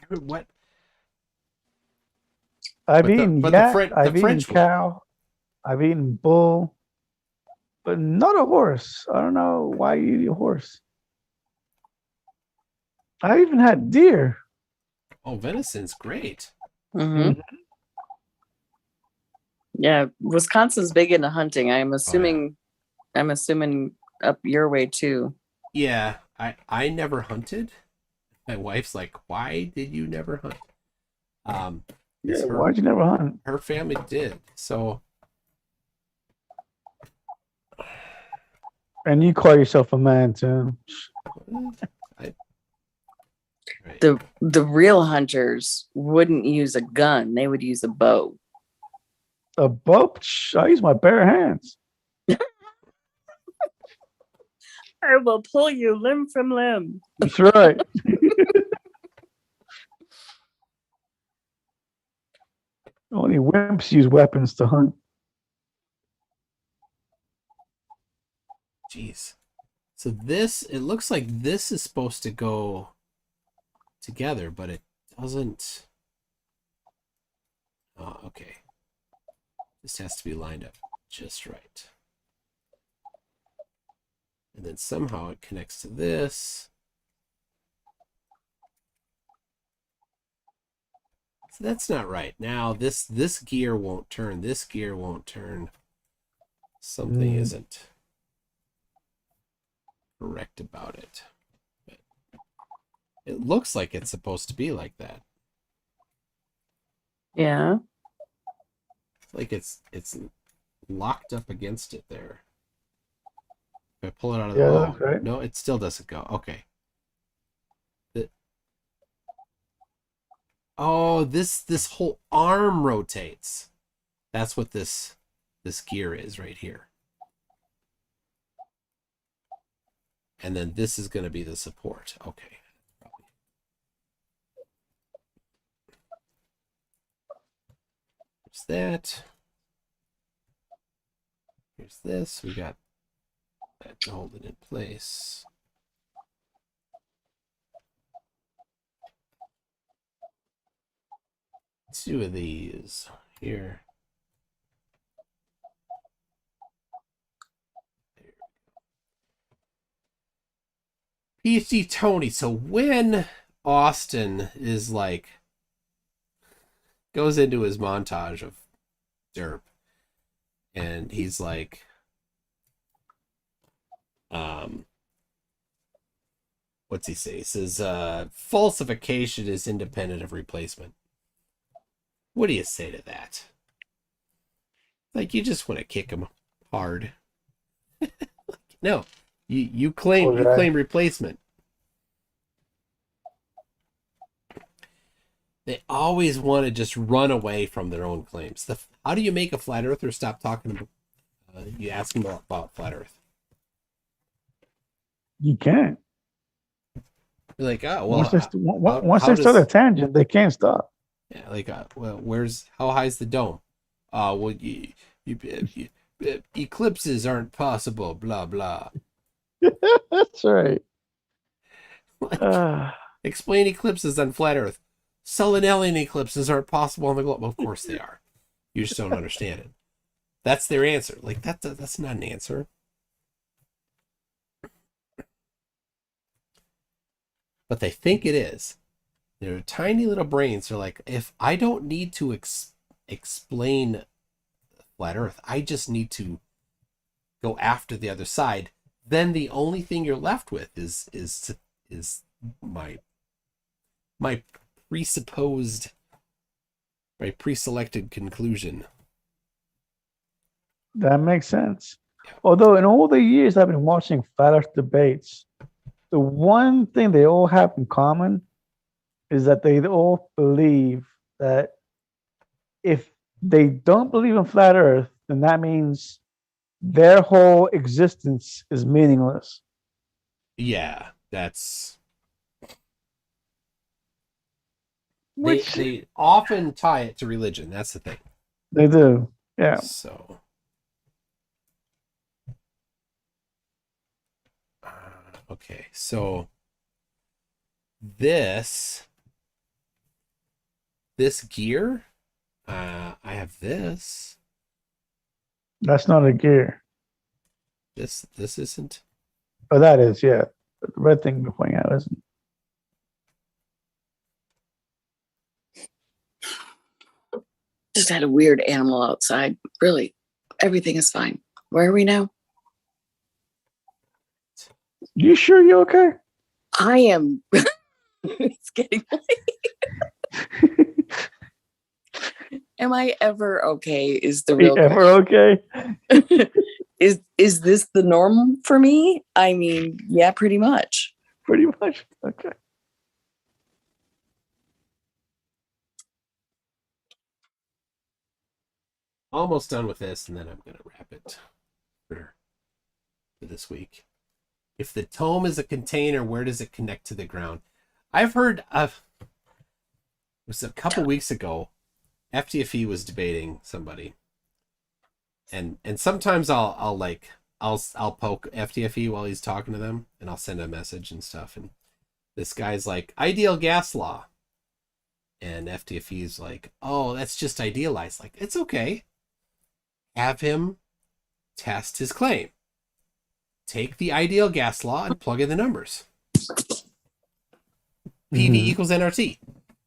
What? I've But the- eaten but the yak, Fren- the I've eaten French one. cow, I've eaten bull, but not a horse. I don't know why you eat a horse. I even had deer. Oh, venison's great. Hmm. Yeah, Wisconsin's big into hunting. I'm assuming up your way too. Yeah, I never hunted. My wife's like, "Why did you never hunt?" Yeah, her, why'd you never hunt? her family did. So And you call yourself a man too. right. The real hunters wouldn't use a gun. They would use a bow. A bow? I use my bare hands. I will pull you limb from limb. That's right. Only wimps use weapons to hunt. Jeez. So it looks like this is supposed to go together, but it doesn't. Oh, okay. This has to be lined up just right. And then somehow it connects to this. So that's not right. Now this gear won't turn. This gear won't turn. Something isn't correct about it. But it looks like it's supposed to be like that. Yeah. Like it's locked up against it there. If I pull it out of the that's right. no, it still doesn't go. Okay. Oh, this whole arm rotates. That's what this this gear is right here. And then this is going to be the support. Okay. There's that. Here's this. We got that to hold it in place. Two of these here. PhD Tony. So when Austin is like goes into his montage of derp and he's like what's he say? He says falsification is independent of replacement. What do you say to that? Like, you just want to kick him hard. No, you claim replacement. They always want to just run away from their own claims. How do you make a flat earther stop talking about? You ask them about flat Earth. You can't. You're like, oh well. Once they start a tangent, they can't stop. Yeah, like, well, how high is the dome? Well, eclipses aren't possible. Blah blah. That's right. Like, explain eclipses on flat Earth. Solid-alien eclipses aren't possible on the globe. Well, of course they are. You just don't understand it. That's their answer. Like, that's not an answer. But they think it is. Their tiny little brains are like, if I don't need to explain flat Earth, I just need to go after the other side. Then the only thing you're left with is my presupposed, my pre-selected conclusion. That makes sense. Although in all the years I've been watching flat Earth debates, the one thing they all have in common is that they all believe that if they don't believe in flat Earth, then that means their whole existence is meaningless. Yeah, that's... They often tie it to religion. That's the thing. They do. Yeah. So... okay, so this gear, I have this. That's not a gear. This isn't. Oh, that is, yeah. The red thing you're pointing out isn't. Just had a weird animal outside. Really, everything is fine. Where are we now? You sure you're okay? I am. It's getting late. Am I ever okay? Is the real ever okay? Is this the norm for me? I mean, yeah, pretty much. Pretty much. Okay. Almost done with this, and then I'm gonna wrap it for this week. If the tome is a container, where does it connect to the ground? I've heard of. It was a couple weeks ago. FTFE was debating somebody, and sometimes I'll poke FTFE while he's talking to them, and I'll send a message and stuff. And this guy's like, ideal gas law, and FTFE's like, oh, that's just idealized. Like, it's okay. Have him test his claim. Take the ideal gas law and plug in the numbers. PV equals nRT.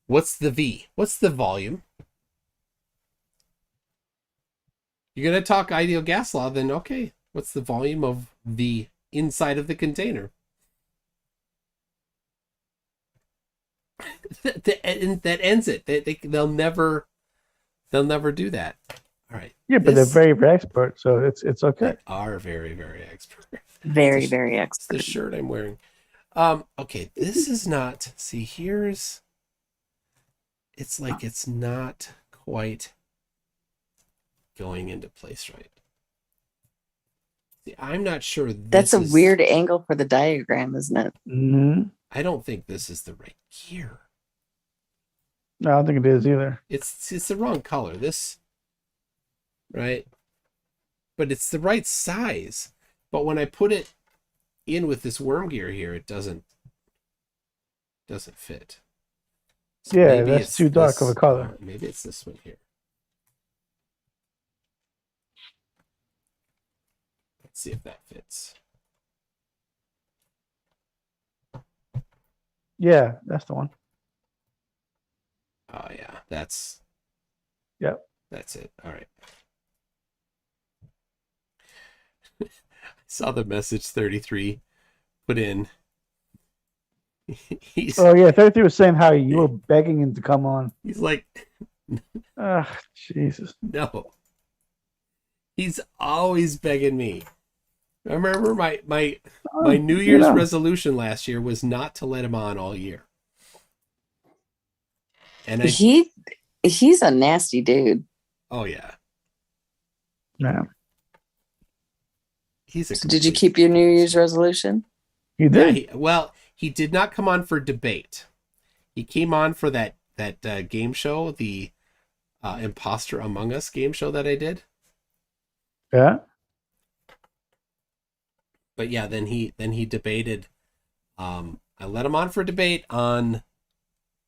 What's the V? What's the volume? You're going to talk ideal gas law, then okay. What's the volume of the inside of the container? that ends it. They'll never do that. All right. Yeah, but they're very, very expert, so it's okay. They are very, very expert. Very, very expert. It's the shirt I'm wearing. Okay, this is not. See, here's. It's like it's not quite going into place right. See, I'm not sure That's a weird angle for the diagram, isn't it? Mm-hmm. I don't think this is the right gear. No, I don't think it is either. It's the wrong color. This, right? But it's the right size. But when I put it in with this worm gear here, it doesn't fit. So Yeah, maybe that's it's too dark of a color. Maybe it's this one here. Let's see if that fits. Yeah, that's the one. Oh yeah, that's Yep. That's it. All right. I saw the message 33 put in. Oh yeah, 33 was saying how you were begging him to come on. He's like, Ah, Jesus. no. He's always begging me. I remember my New Year's resolution last year was not to let him on all year. And he's a nasty dude. Oh yeah. Yeah. So did you keep your New Year's resolution? He did. Yeah, he did not come on for debate. He came on for that game show, the Imposter Among Us game show that I did. Yeah. But yeah, then he debated. I let him on for debate on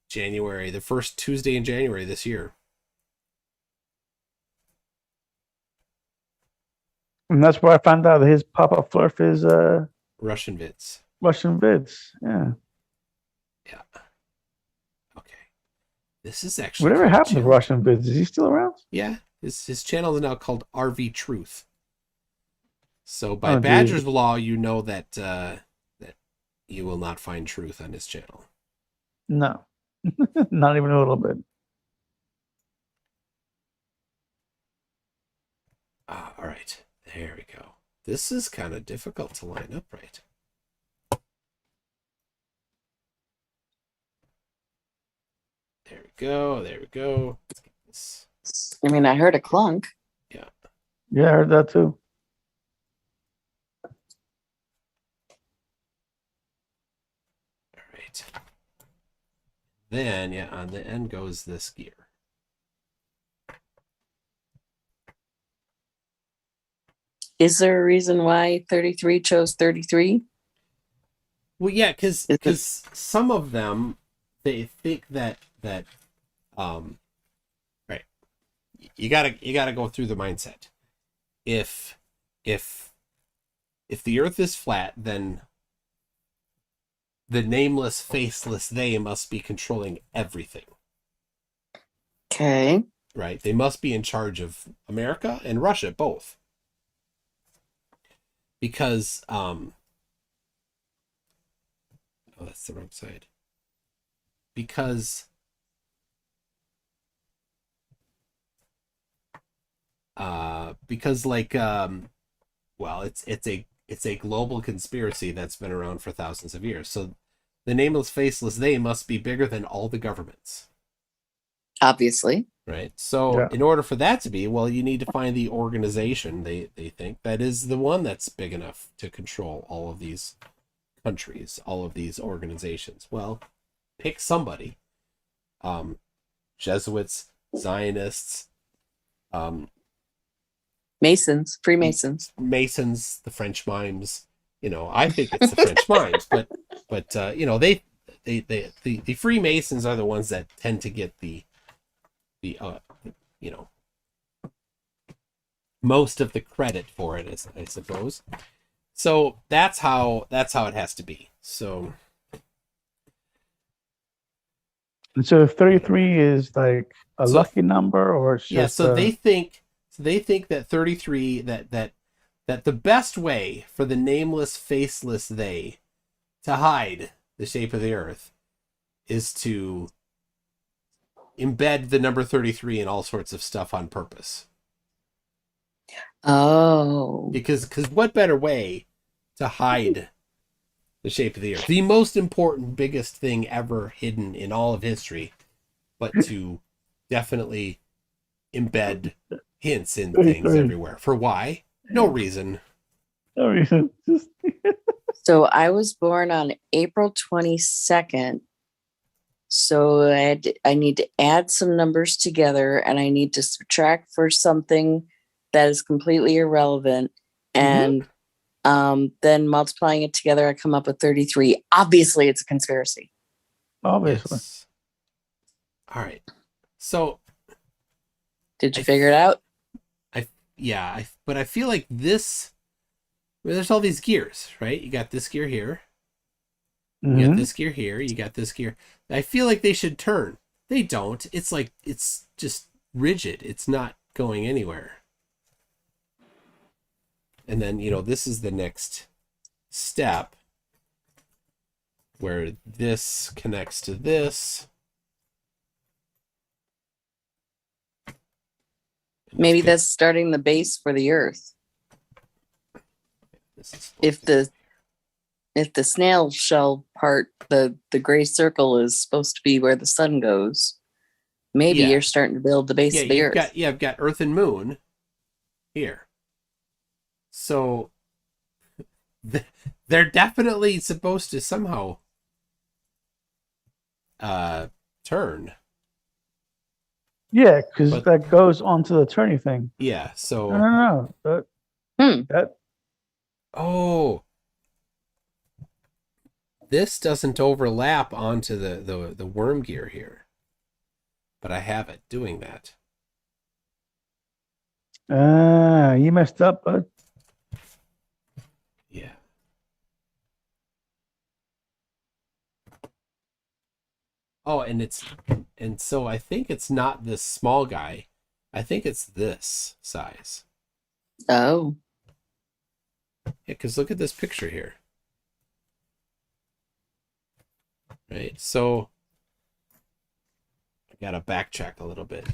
January, the first Tuesday in January this year. And that's where I found out that his pop-up flurf is Russian vids. Russian vids. Yeah. Yeah. Okay. This is actually Whatever happened to Russian vids? Is he still around? Yeah. His channel is now called RV Truth. So by Badger's Law, you know that that you will not find truth on his channel. No. Not even a little bit. All right. There we go. This is kind of difficult to line up right. There we go. There we go. Let's get this. I mean, I heard a clunk. Yeah. Yeah, I heard that too. All right. Then, yeah, on the end goes this gear. Is there a reason why 33 chose 33? Well, yeah, because some of them, they think that right, you gotta go through the mindset. If the Earth is flat, then the nameless, faceless they must be controlling everything. Okay. Right? They must be in charge of America and Russia, both. Because, oh, that's the wrong side. Because, like, well, it's a global conspiracy that's been around for thousands of years. So the nameless, faceless they must be bigger than all the governments. Obviously. Right. So in order for that to be, well, you need to find the organization they think that is the one that's big enough to control all of these countries, all of these organizations. Well, pick somebody. Jesuits, Zionists, Masons, Freemasons. Masons, the French mimes. You know, I think it's the French mimes, but you know, the Freemasons are the ones that tend to get the you know, most of the credit for it, I suppose. So that's how it has to be. So, and so 33 is like a lucky number, or it's just they think that 33 that the best way for the nameless, faceless they to hide the shape of the Earth is to embed the number 33 in all sorts of stuff on purpose. Oh. Because what better way to hide the shape of the Earth? The most important, biggest thing ever hidden in all of history, but to definitely embed hints in things 33. everywhere. For why? No reason. No reason. Just So I was born on April 22nd. So I need to add some numbers together and I need to subtract for something that is completely irrelevant. And then multiplying it together, I come up with 33. Obviously, it's a conspiracy. obviously. Yes. All right. So Did you figure it out? but I feel like this. Well, there's all these gears, right? You got this gear here. You got this gear here. You got this gear. I feel like they should turn. They don't. It's like it's just rigid. It's not going anywhere. And then, this is the next step where this connects to this. Maybe that's starting the base for the Earth. If the snail shell part, the gray circle is supposed to be where the sun goes, maybe Yeah. you're starting to build the base of the Earth. I've got Earth and Moon here. So they're definitely supposed to somehow turn. Yeah, because But- that goes onto the turning thing. Yeah, I so don't know. That oh, this doesn't overlap onto the worm gear here. But I have it doing that. you messed up, bud. Yeah. Oh, and so I think it's not this small guy. I think it's this size. Oh, Yeah, because look at this picture here. Right, so I gotta backtrack a little bit.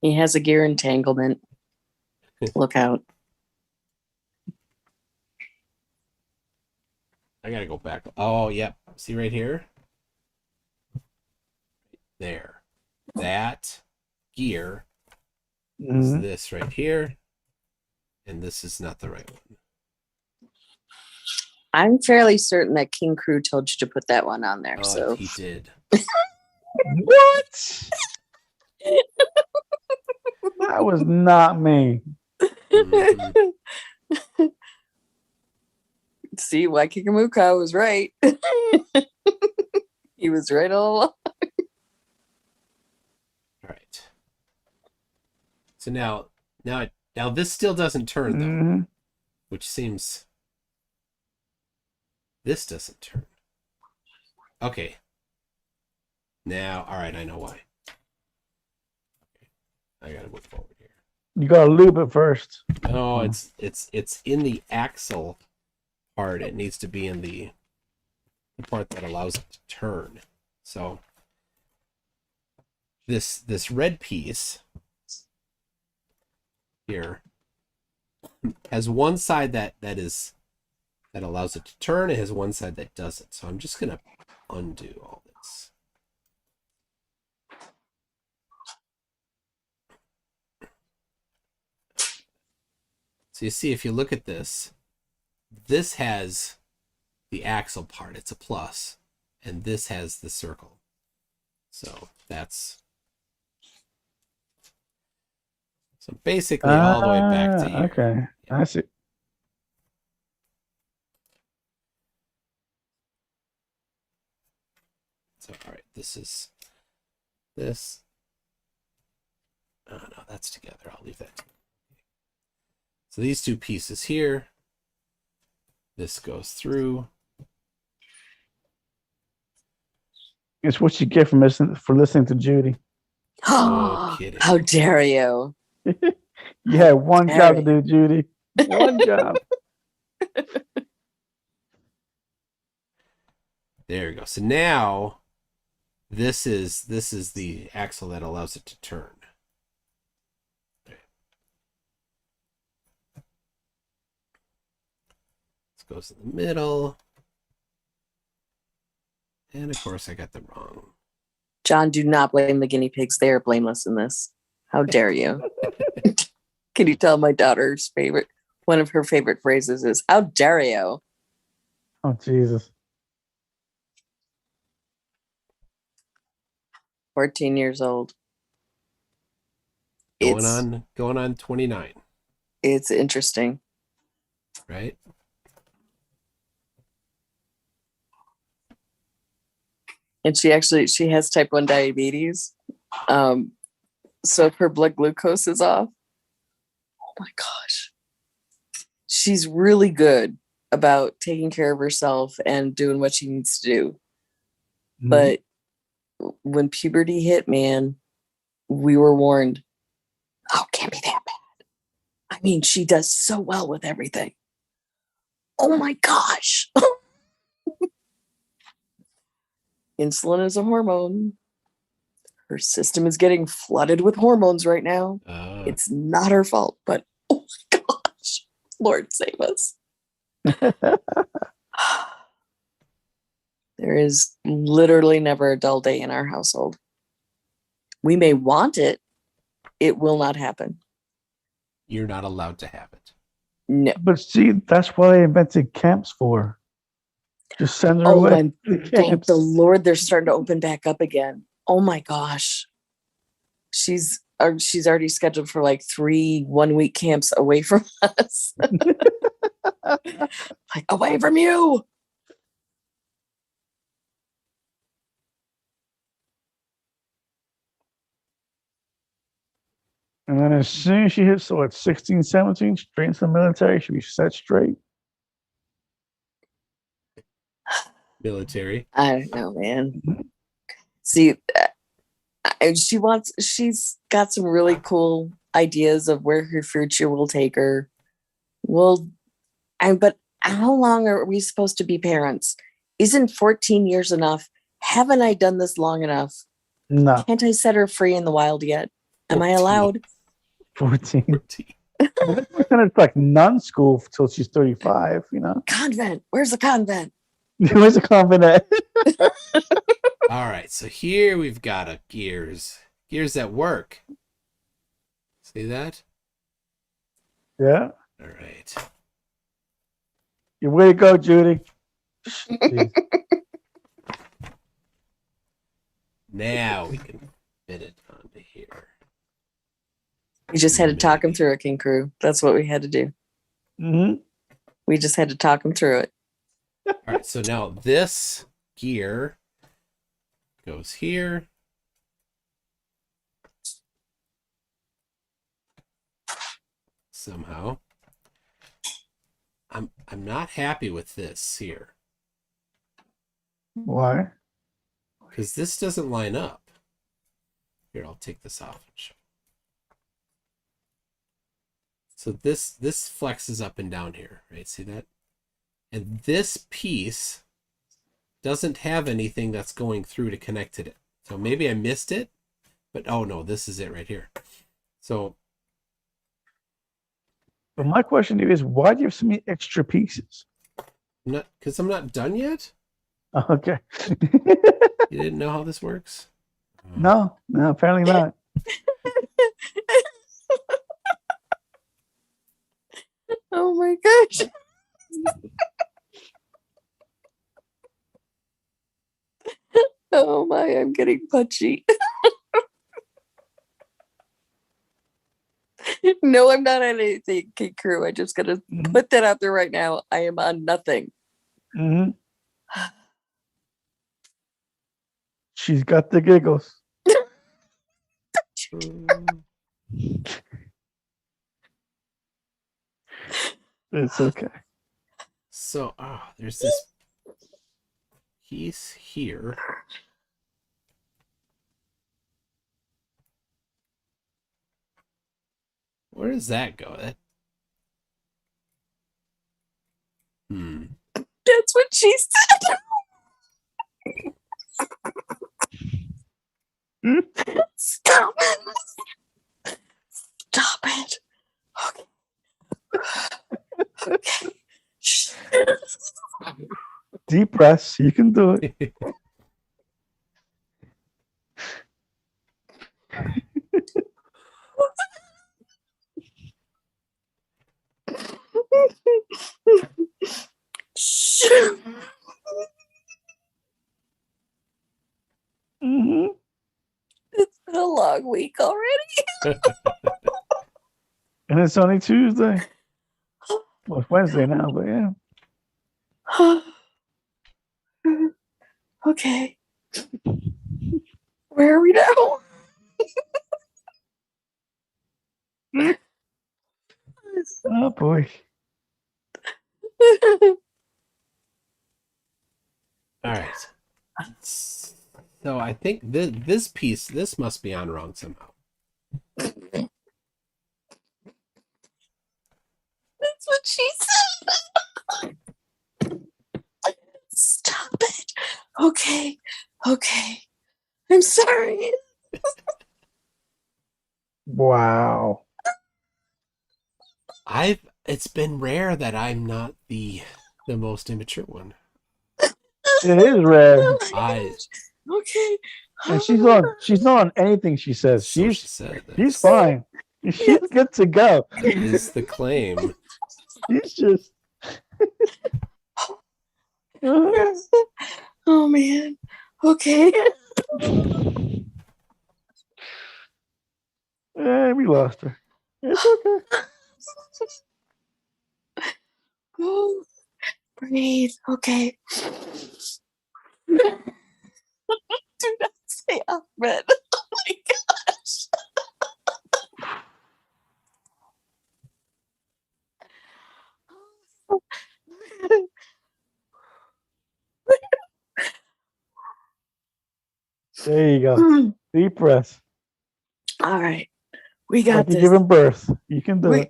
he has a gear entanglement. Look out. I gotta go back. Oh, yep. See right here? There. That gear is Mhm. this right here. And this is not the right one. I'm fairly certain that King Crew told you to put that one on there. Oh, So he did. What? That was not me. Mhm. see why Kikamuka was right. He was right all along. All right. So now this still doesn't turn though, Mhm. which seems this doesn't turn. Okay. Now, all right, I know why. I gotta move forward here. You gotta loop it first. No, it's in the axle part. It needs to be in the part that allows it to turn. So this red piece here has one side that allows it to turn. It has one side that doesn't. So I'm just gonna undo all this. So you see, if you look at this, this has the axle part. It's a plus, and this has the circle. So that's basically all the way back to here. Okay, I see. So all right, this is this. Oh no, that's together. I'll leave that. So these two pieces here. This goes through. It's what you get from listening to Judy. No kidding. How dare you? You had one job to Harry. do, Judy. One job. There we go. So now this is the axle that allows it to turn. This goes in the middle. And of course I got the wrong. John, do not blame the guinea pigs. They are blameless in this. How dare you? Can you tell my daughter's one of her favorite phrases is, how dare you? Oh, Jesus. 14 years old. Going on 29, It's interesting. right? And she has type 1 diabetes. So if her blood glucose is off, oh my gosh, she's really good about taking care of herself and doing what she needs to do. Mhm. But when puberty hit, man, we were warned, oh, it can't be that bad. I mean, she does so well with everything. Oh my gosh. Insulin is a hormone. Her system is getting flooded with hormones right now. It's not her fault, but oh my gosh, Lord save us. There is literally never a dull day in our household. We may want it. It will not happen. You're not allowed to have it. No. But see, that's why they invented camps for. Just send her Oh, away. and to the thank camps. the Lord they're starting to open back up again. Oh my gosh. She's already scheduled for like 3 1-week camps away from us. Like, away from you. And then as soon as she hits 16, 17, straight into the military, she'll be set straight. Military. I don't know, man. See, she's got some really cool ideas of where her future will take her. But how long are we supposed to be parents? Isn't 14 years enough? Haven't I done this long enough? No, Can't I set her free in the wild yet? Am I 14. allowed? 14. 14. It's like nun school till she's 35, you know? Convent. Where's the convent? Where's the convent at? All right, so here we've got a gears at work. See that? Yeah. All right. Your way to go, Judy. Jeez. Now we can fit it onto here. We just had to talk him through it, King Crew. That's what we had to do. Mhm. We just had to talk him through it. All right, so now this gear goes here. Somehow. I'm not happy with this here. Why? Because this doesn't line up. Here, I'll take this off. So this flexes up and down here, right? See that? And this piece doesn't have anything that's going through to connect to it. So maybe I missed it, but oh no, this is it right here. So But my question to you is, why do you have so many extra pieces? because I'm not done yet. Okay. You didn't know how this works? No, apparently not. Oh my gosh. Oh my, I'm getting punchy. No, I'm not on anything, King Crew. I just gotta put that out there right now. I am on nothing. Mm-hmm. She's got the giggles. It's okay. So, there's this piece here. Where does that go? That's what she said. Stop it. Stop it. Okay. Okay. Deep breaths. You can do it. long week already. And it's only Tuesday. Well, it's Wednesday now, but yeah. Okay. Where are we now? Oh boy. All right. So I think this piece, this must be on wrong somehow. That's what she said. Stop it. Okay. Okay. I'm sorry. Wow. It's been rare that I'm not the most immature one. It is rare. Oh my I gosh. Okay. And she's not on anything she says. so she said She's that's- fine. She's good to go. That is the claim. She's just Oh man. Okay. we lost her. It's okay. Oh, breathe. Okay. Do not say Ahmed. Oh my gosh. There you go. Deep breath. All right. We Like got you're this. giving birth. You can do We,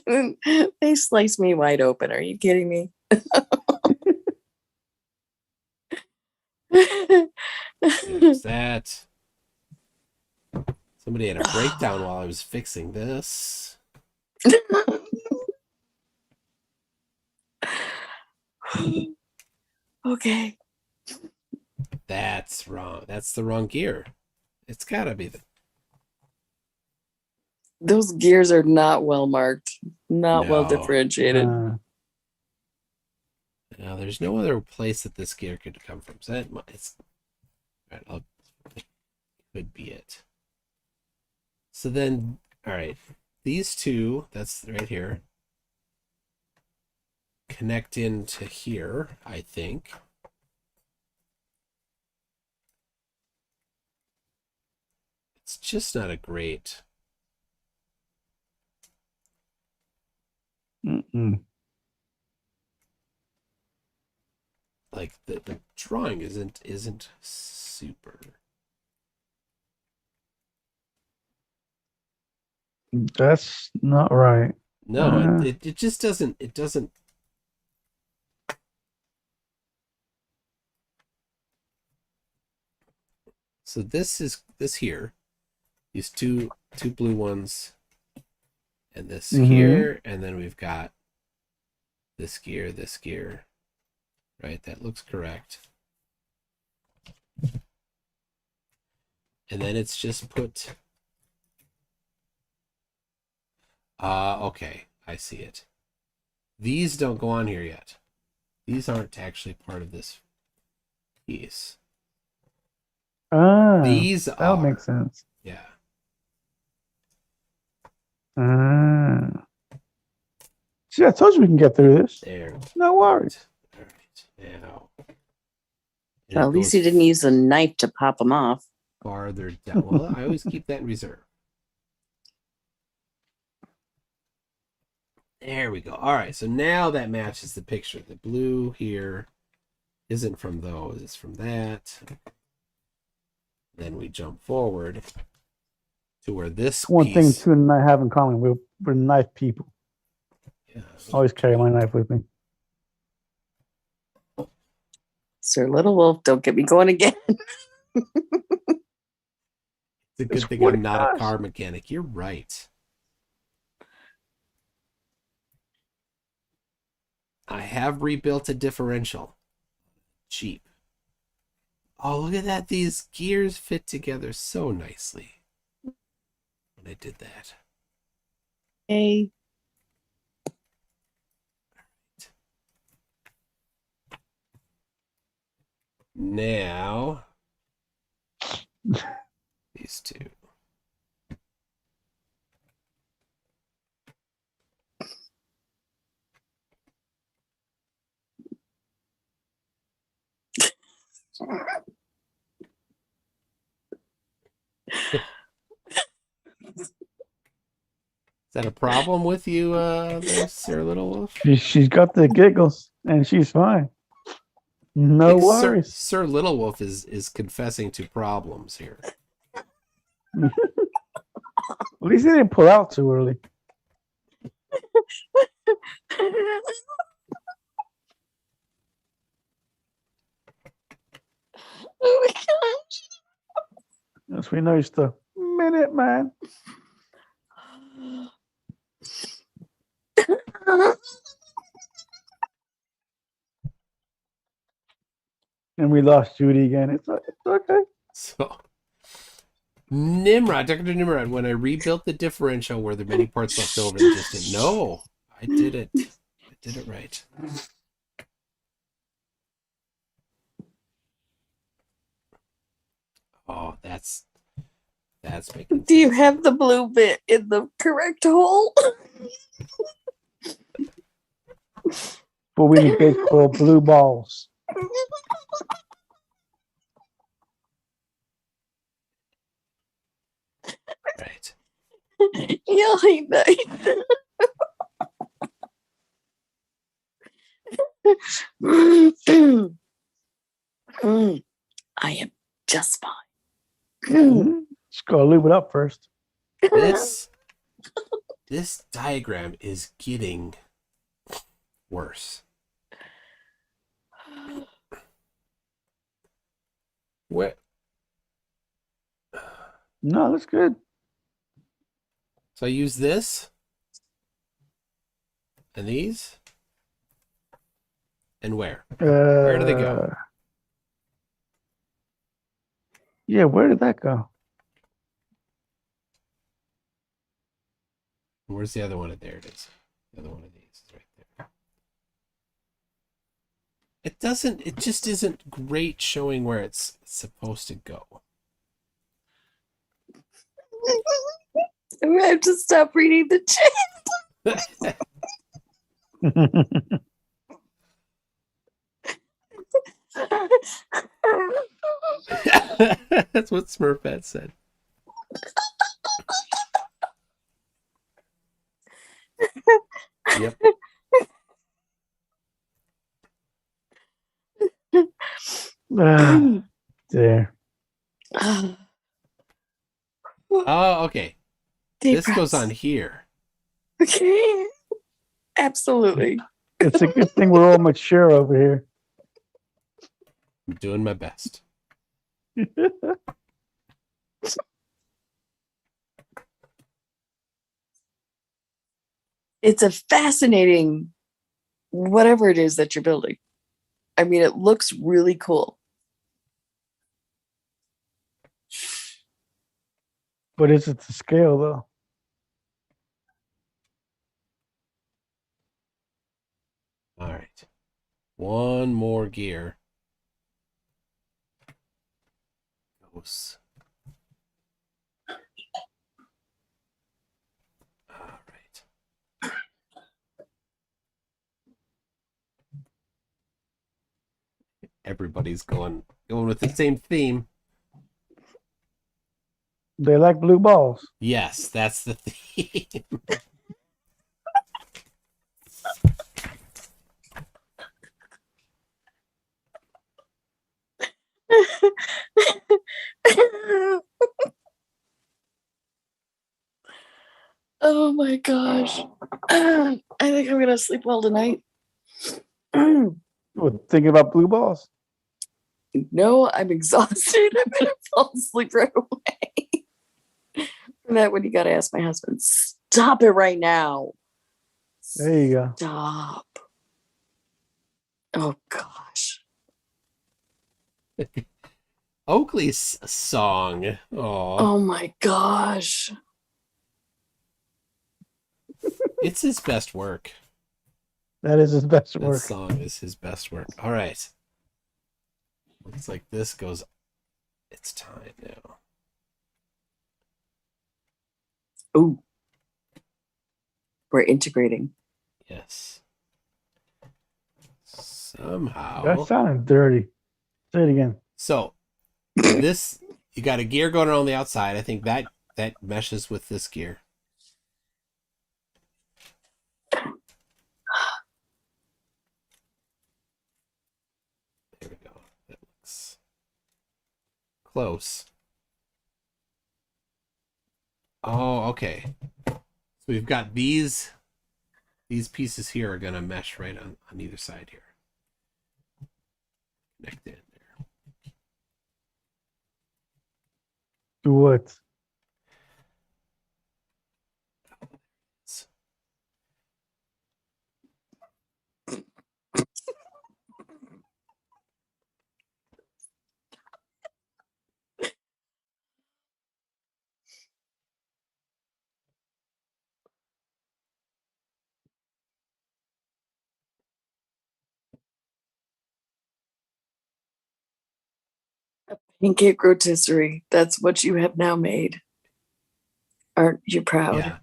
it. they sliced me wide open. Are you kidding me? There's that. Somebody had a breakdown while I was fixing this. Okay. That's wrong. That's the wrong gear. It's gotta be the Those gears are not well marked, not well No. differentiated. No, there's no other place that this gear could come from. So it's right. It could be it. So then, all right, these two. That's right here. Connect into here, I think. It's just not a great. Mm-mm. Like the drawing isn't super. That's not right. No, it just doesn't. It doesn't. So this here, these two blue ones, and this here, and then we've got this gear, right? That looks correct. And then it's just put. Okay, I see it. These don't go on here yet. These aren't actually part of this piece. These that are. makes sense. Yeah. See, I told you we can get through this. There. No worries. All right. Now. Well, at least he didn't use a knife to pop them off. Farther down. Well, I always keep that in reserve. There we go. All right. So now that matches the picture. The blue here isn't from those. It's from that. Then we jump forward to where this One piece. thing Tune and I have in common: we're knife people. Yeah. I always carry my knife with me. Sir Little Wolf, don't get me going again. It's a good It's thing what I'm it not a does. car mechanic. You're right. I have rebuilt a differential. Cheap. Oh, look at that. These gears fit together so nicely when I did that. Hey. Now, these two. Is that a problem with you, there, Sir Little Wolf? She's got the giggles, and she's fine. I No think worries. Sir Little Wolf is confessing to problems here. At least he didn't pull out too early. Oh my gosh. Yes, we know you're the Minute Man. And we lost Judy again. It's okay. So, Nimrod, Dr. Nimrod, when I rebuilt the differential, were there many parts left over that just didn't? No, I did it. I did it right. Oh, that's making Do you sense. have the blue bit in the correct hole? But we need baseball blue balls. Right. Yeah, I know. I am just fine. Just gotta lube it up first. This diagram is getting worse. What? No, that's good. So I use this and these, and where? Where do they go? Yeah, where did that go? Where's the other one? There it is. The other one of these is right there. It just isn't great showing where it's supposed to go. I have to stop reading the chat. That's what Smurfette said. Yep. There. Oh, okay. Deep This goes breaths. on here. Okay. Absolutely. It's a good thing we're all mature over here. I'm doing my best. It's a fascinating whatever it is that you're building. I mean, it looks really cool. But is it to scale though? All right. One more gear. Goes. All right. Everybody's going with the same theme. They like blue balls. Yes, that's the theme. Oh my gosh. I think I'm going to sleep well tonight. What, thinking about blue balls? No, I'm exhausted. I'm going to fall asleep right away. For that one, you got to ask my husband, stop it right now. There you go. Stop. Oh gosh. Oakley's song. Oh my gosh. It's his best work. That is his best That work. song is his best work. All right. Looks like this goes. It's time now. Ooh, we're integrating. Yes. That Somehow. sounded dirty. Say it again. So this, you got a gear going on the outside. I think that meshes with this gear. There we go. That looks close. Oh, okay. So we've got these pieces here are gonna mesh right on either side here. Connect in there. Do what? Pancake rotisserie. That's what you have now made. Aren't you proud? Yeah.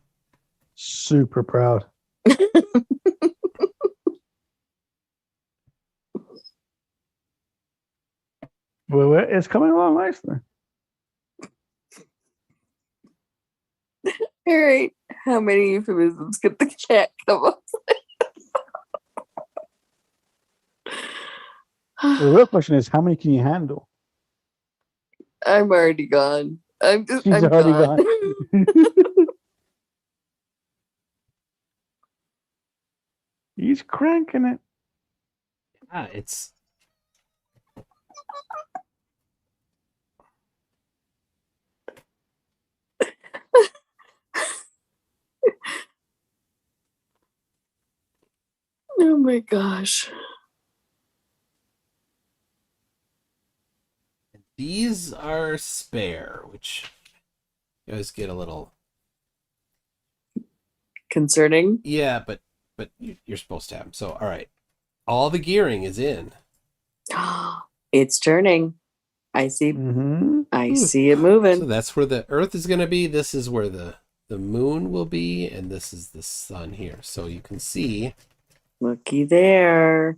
Super proud. Well, it's coming along nicely. All right. How many euphemisms could the cat come up The with? real question is, how many can you handle? I'm already gone. I'm She's already gone. He's cranking it. Ah, it's Oh my gosh. these are spare, which you always get a little. Concerning. Yeah, but you're supposed to have them. So all right, all the gearing is in. It's turning. I see. Mm-hmm. I Ooh. see it So moving. that's where the Earth is going to be. This is where the moon will be, and this is the sun here. So you can see. Looky there.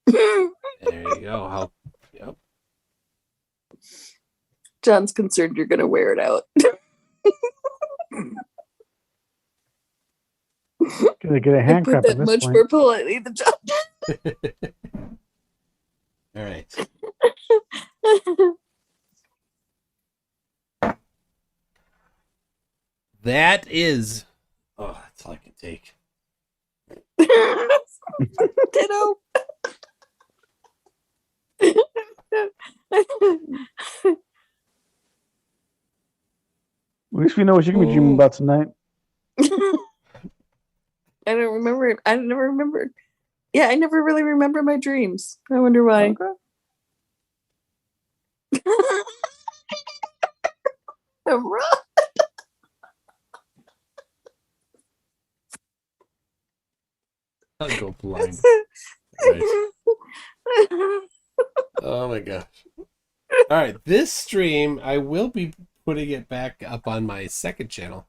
There you go. How? Yep. John's concerned you're gonna wear it out. Gonna get a I hand put cramp that at this much point. more politely than John. All right. That is. Oh, that's all I can take. Ditto. At least we know what you're gonna be dreaming about tonight. I don't remember. I never remember. Yeah, I never really remember my dreams. I wonder why. Okay. I'm wrong. I'll go blind. Right. Oh my gosh. All right, this stream I will be putting it back up on my second channel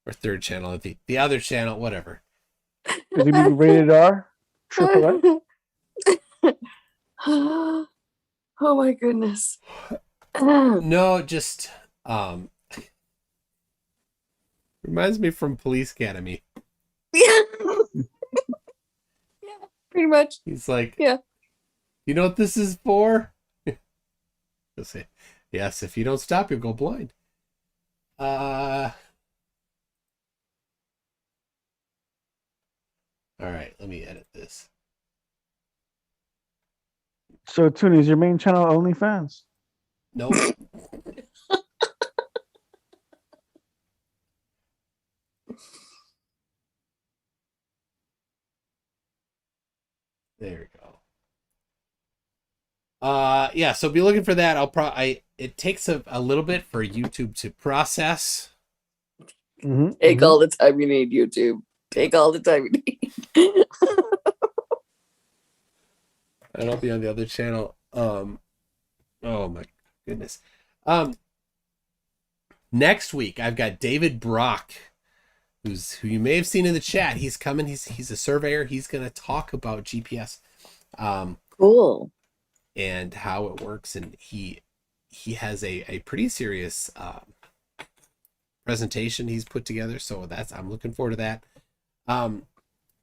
or third channel, the other channel, whatever. Is it gonna be rated R? Triple A? Oh my goodness. No, just reminds me from Police Academy. Yeah. Yeah, pretty much. He's like, Yeah. You know what this is for? He'll say, yes, if you don't stop, you'll go blind. All right, let me edit this. So, Toonie, is your main channel OnlyFans? Nope. There we go. Yeah, so be looking for that. It takes a little bit for YouTube to process. Mm-hmm. Take all the time you need, YouTube. Take all the time you need. And I'll be on the other channel. Oh my goodness. Next week, I've got David Brock, who you may have seen in the chat. He's coming. He's a surveyor. He's going to talk about GPS, Cool. and how it works. And he has a pretty serious presentation he's put together. So I'm looking forward to that.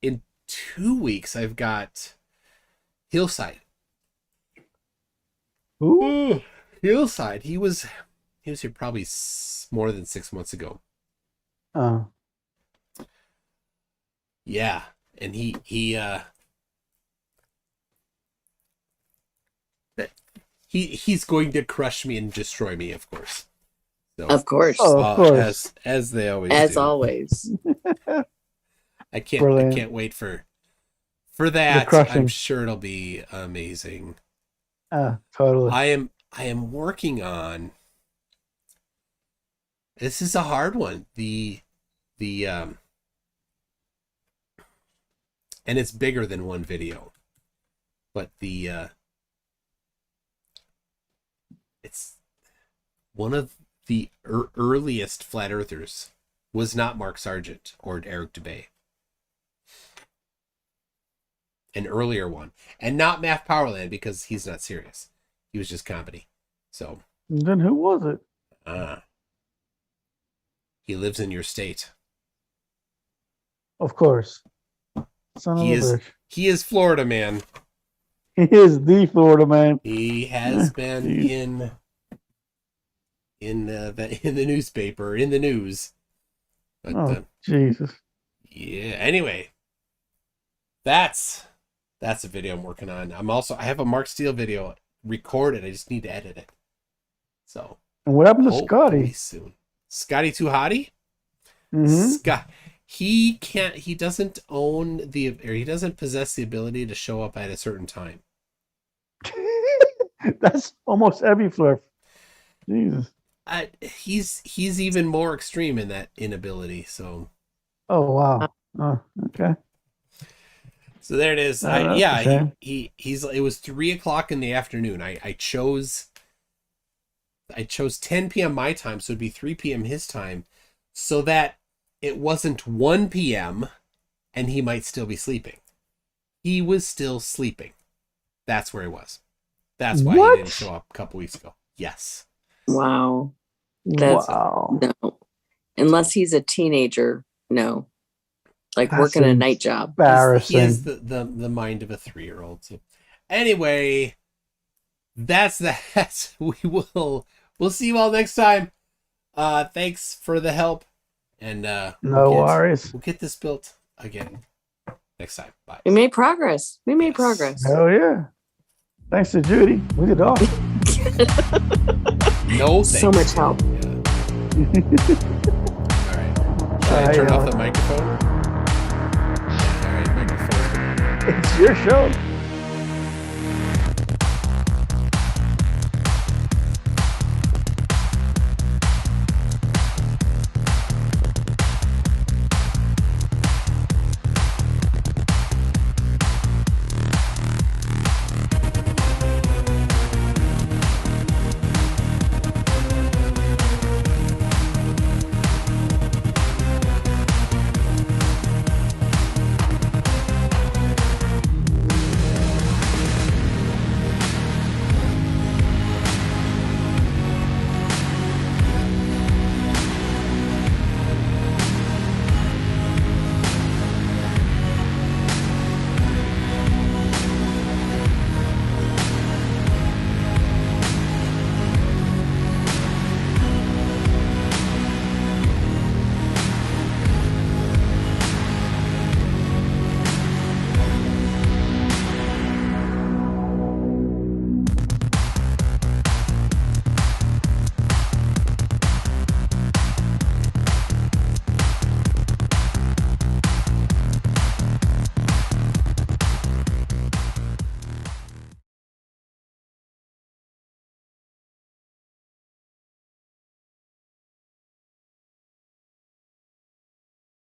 In 2 weeks, I've got Hillside. Who? Hillside. He was here probably more than 6 months ago. Oh. Yeah, and he's going to crush me and destroy me, of course. So, Of course. Oh, of course. as they always As do. always. I can't Brilliant. wait for that. crushing. I'm sure it'll be amazing. Totally. I am working on. This is a hard one. And it's bigger than one video, but it's one of the earliest flat earthers was not Mark Sargent or Eric DeBay. An earlier one, and not Math Powerland, because he's not serious. He was just comedy. So Then who was it? he lives in your state. Of course. Son of He a is bitch. he is Florida man. He is the Florida man. He has been Jeez. in the newspaper, in the news. But Oh, Jesus. yeah. Anyway, that's a video I'm working on. I have a Mark Steele video recorded. I just need to edit it. So And what happened to hopefully Scotty? soon. Scotty Too Hottie? Mm-hmm. Scott. He doesn't he doesn't possess the ability to show up at a certain time. That's almost every flurf. Jesus. He's even more extreme in that inability. So Oh, wow. Oh, okay. so there it is. That's a shame. It was 3:00 in the afternoon. I chose 10 p.m. my time, so it'd be 3 p.m. his time, so that it wasn't 1 p.m. and he might still be sleeping. He was still sleeping. That's where he was. That's why What? he didn't show up a couple weeks ago. Yes. Wow. That's Wow. no. Unless he's a teenager, no. Like That's working a night job. Embarrassing. He has the mind of a 3-year-old. So anyway, that's that. We'll see you all next time. Thanks for the help. And No worries. We'll get this built again next time. Bye. We made progress. We made Yes. progress. Hell yeah. Thanks to Judy. We did all. No thanks. So much help. Yeah. All right. Should I turn off the microphone? All right, microphone. It's your show.